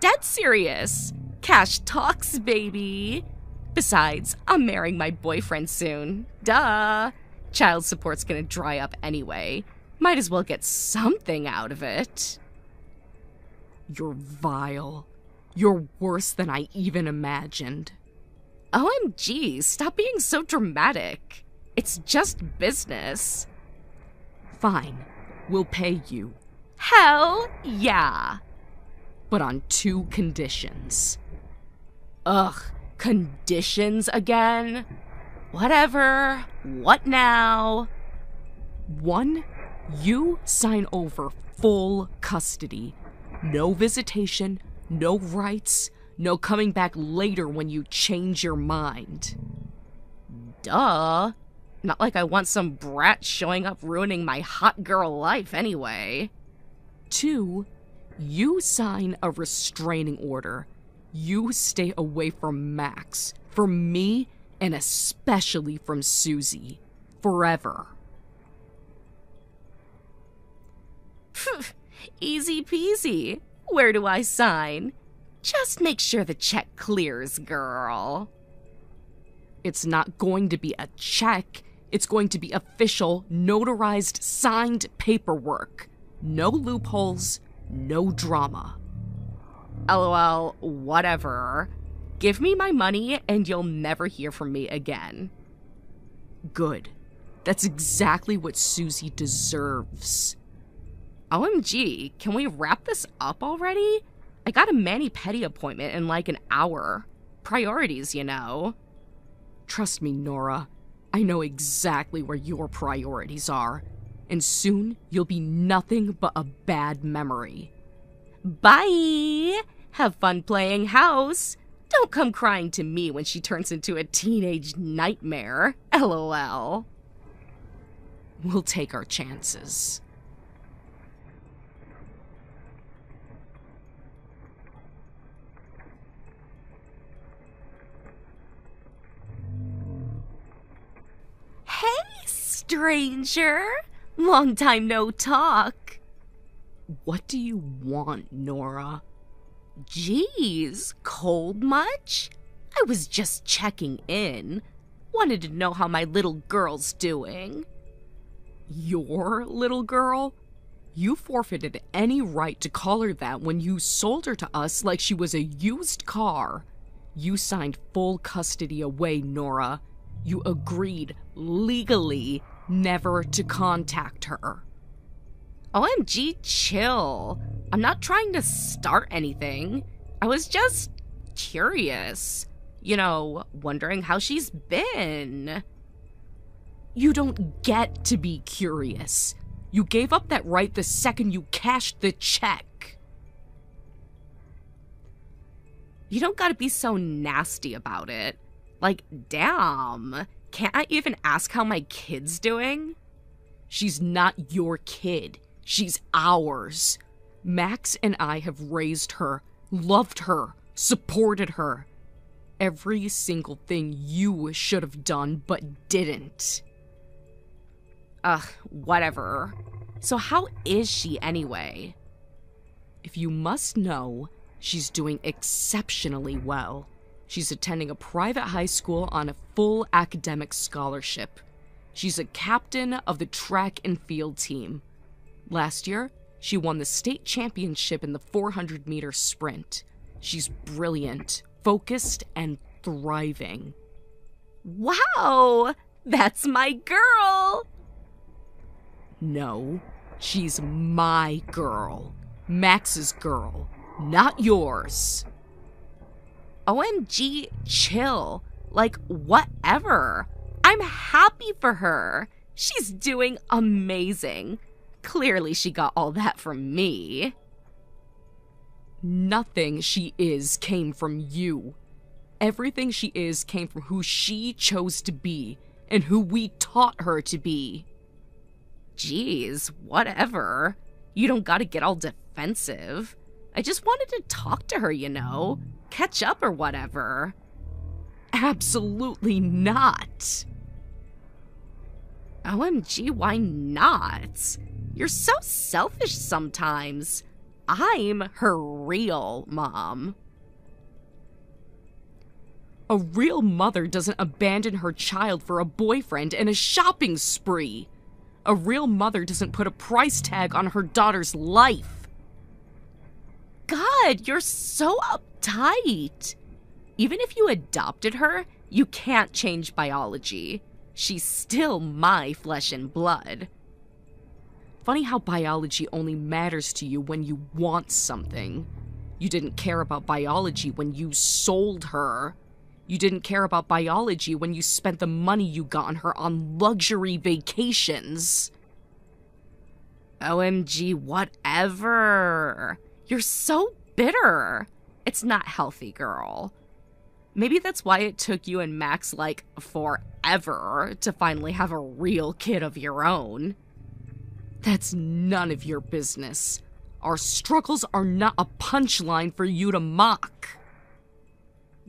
Dead serious. Cash talks, baby. Besides, I'm marrying my boyfriend soon. Duh. Child support's gonna dry up anyway. Might as well get something out of it. You're vile. You're worse than I even imagined. OMG, stop being so dramatic. It's just business. Fine, we'll pay you. Hell yeah. But on 2 conditions. Ugh, conditions again? Whatever. What now? 1, you sign over full custody. No visitation, no rights, no coming back later when you change your mind. Duh. Not like I want some brat showing up ruining my hot girl life anyway. 2, you sign a restraining order. You stay away from Max, from me, and especially from Susie. Forever. Easy peasy. Where do I sign? Just make sure the check clears, girl. It's not going to be a check. It's going to be official, notarized, signed paperwork. No loopholes, no drama. LOL, whatever. Give me my money and you'll never hear from me again. Good. That's exactly what Susie deserves. OMG, can we wrap this up already? I got a mani-pedi appointment in like an hour. Priorities, you know. Trust me, Nora. I know exactly where your priorities are. And soon, you'll be nothing but a bad memory. Bye! Have fun playing house. Don't come crying to me when she turns into a teenage nightmare. LOL. We'll take our chances. Hey, stranger. Long time no talk. What do you want, Nora? Geez, cold much? I was just checking in. Wanted to know how my little girl's doing. Your little girl? You forfeited any right to call her that when you sold her to us like she was a used car. You signed full custody away, Nora. You agreed legally never to contact her. OMG, chill. I'm not trying to start anything. I was just curious. You know, wondering how she's been. You don't get to be curious. You gave up that right the second you cashed the check. You don't gotta be so nasty about it. Like, damn. Can't I even ask how my kid's doing? She's not your kid. She's ours. Max and I have raised her, loved her, supported her. Every single thing you should have done but didn't. Ugh, whatever. So how is she anyway? If you must know, she's doing exceptionally well. She's attending a private high school on a full academic scholarship. She's a captain of the track and field team. Last year, she won the state championship in the 400-meter sprint. She's brilliant, focused, and thriving. Wow! That's my girl! No, she's my girl. Max's girl, not yours. OMG, chill. Like, whatever. I'm happy for her. She's doing amazing. Clearly she got all that from me. Nothing she is came from you. Everything she is came from who she chose to be and who we taught her to be. Jeez, whatever. You don't gotta get all defensive. I just wanted to talk to her, you know? Catch up or whatever. Absolutely not. OMG, why not? You're so selfish sometimes. I'm her real mom. A real mother doesn't abandon her child for a boyfriend and a shopping spree. A real mother doesn't put a price tag on her daughter's life. God, you're so uptight. Even if you adopted her, you can't change biology. She's still my flesh and blood. Funny how biology only matters to you when you want something. You didn't care about biology when you sold her. You didn't care about biology when you spent the money you got on her on luxury vacations. OMG, whatever. You're so bitter. It's not healthy, girl. Maybe that's why it took you and Max, like, forever to finally have a real kid of your own. That's none of your business. Our struggles are not a punchline for you to mock.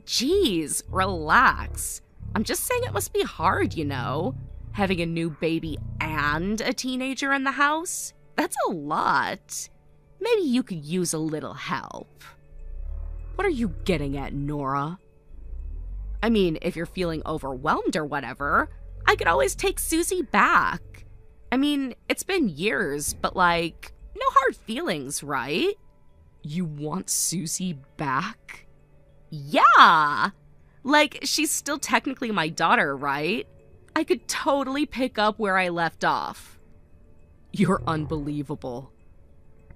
Jeez, relax. I'm just saying it must be hard, you know? Having a new baby and a teenager in the house? That's a lot. Maybe you could use a little help. What are you getting at, Nora? I mean, if you're feeling overwhelmed or whatever, I could always take Susie back. I mean, it's been years, but like, no hard feelings, right? You want Susie back? Yeah! Like, she's still technically my daughter, right? I could totally pick up where I left off. You're unbelievable.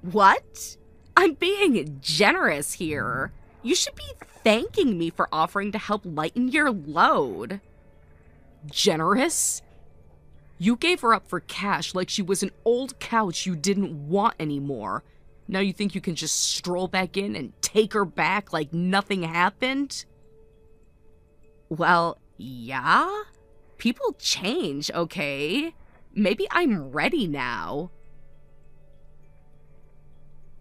What? I'm being generous here. You should be thanking me for offering to help lighten your load. Generous? You gave her up for cash like she was an old couch you didn't want anymore. Now you think you can just stroll back in and take her back like nothing happened? Well, yeah. People change, okay? Maybe I'm ready now.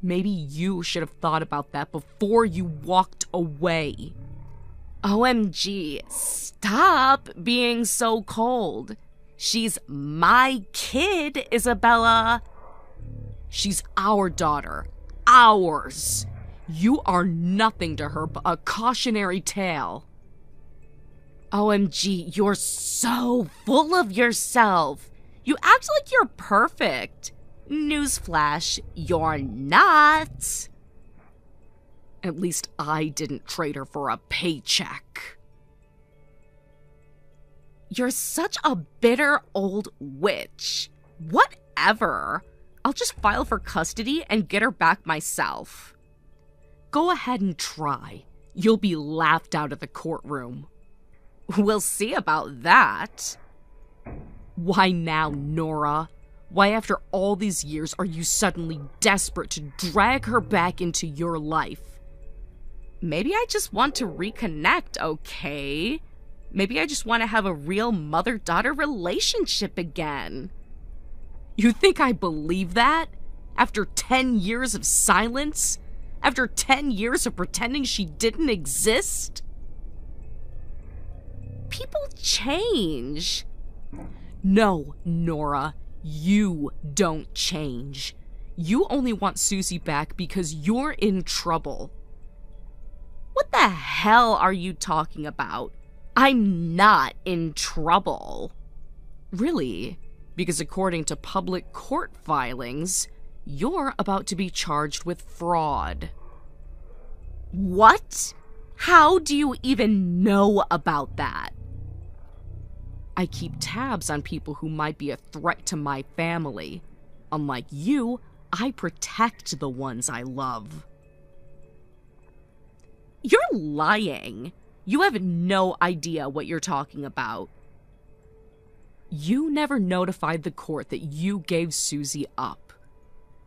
Maybe you should have thought about that before you walked away. OMG, stop being so cold. She's my kid, Isabella. She's our daughter. Ours. You are nothing to her but a cautionary tale. OMG, you're so full of yourself. You act like you're perfect. Newsflash, you're not. At least I didn't trade her for a paycheck. You're such a bitter old witch. Whatever. I'll just file for custody and get her back myself. Go ahead and try. You'll be laughed out of the courtroom. We'll see about that. Why now, Nora? Why, after all these years, are you suddenly desperate to drag her back into your life? Maybe I just want to reconnect, okay? Maybe I just want to have a real mother-daughter relationship again. You think I believe that? After 10 years of silence? After 10 years of pretending she didn't exist? People change. No, Nora, you don't change. You only want Susie back because you're in trouble. What the hell are you talking about? I'm not in trouble. Really? Because according to public court filings, you're about to be charged with fraud. What? How do you even know about that? I keep tabs on people who might be a threat to my family. Unlike you, I protect the ones I love. You're lying. You have no idea what you're talking about. You never notified the court that you gave Susie up.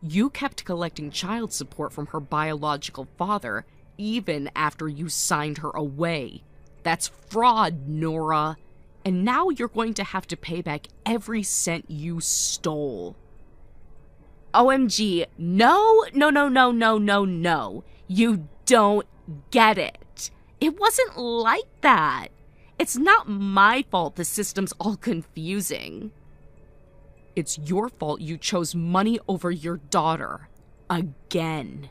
You kept collecting child support from her biological father even after you signed her away. That's fraud, Nora. And now you're going to have to pay back every cent you stole. OMG, no. You don't get it. It wasn't like that. It's not my fault the system's all confusing. It's your fault you chose money over your daughter. Again.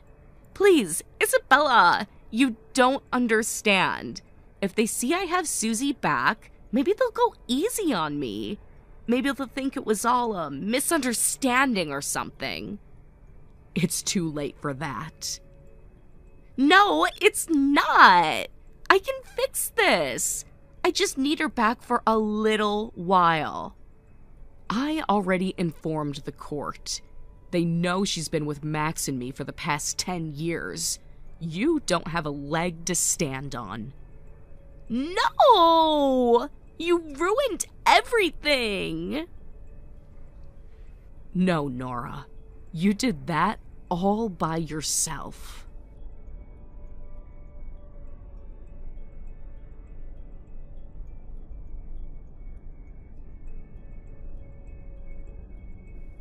Please, Isabella, you don't understand. If they see I have Susie back, maybe they'll go easy on me. Maybe they'll think it was all a misunderstanding or something. It's too late for that. No, it's not. I can fix this. I just need her back for a little while. I already informed the court. They know she's been with Max and me for the past 10 years. You don't have a leg to stand on. No! You ruined everything! No, Nora. You did that all by yourself.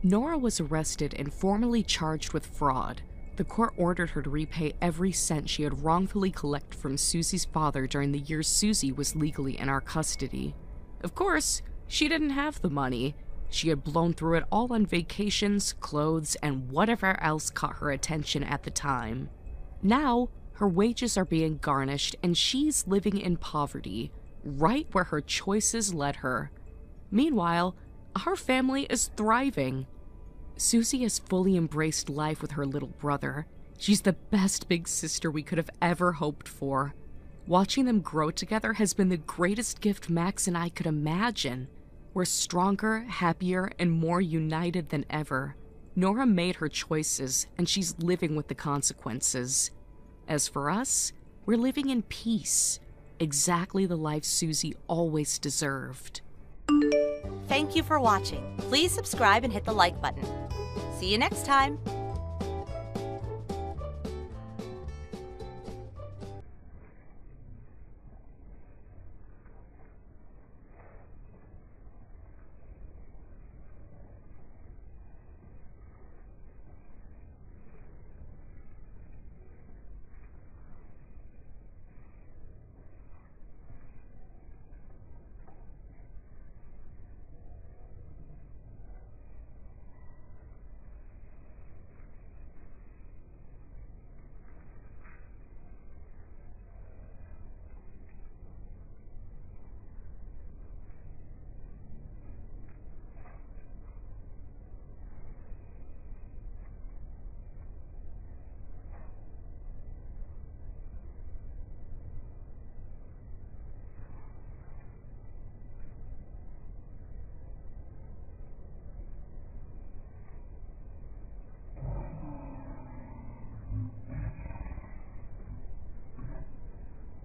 Nora was arrested and formally charged with fraud. The court ordered her to repay every cent she had wrongfully collected from Susie's father during the years Susie was legally in our custody. Of course, she didn't have the money. She had blown through it all on vacations, clothes, and whatever else caught her attention at the time. Now, her wages are being garnished and she's living in poverty, right where her choices led her. Meanwhile, our family is thriving. Susie has fully embraced life with her little brother. She's the best big sister we could have ever hoped for. Watching them grow together has been the greatest gift Max and I could imagine. We're stronger, happier, and more united than ever. Nora made her choices, and she's living with the consequences. As for us, we're living in peace. Exactly the life Susie always deserved. Thank you for watching. Please subscribe and hit the like button. See you next time.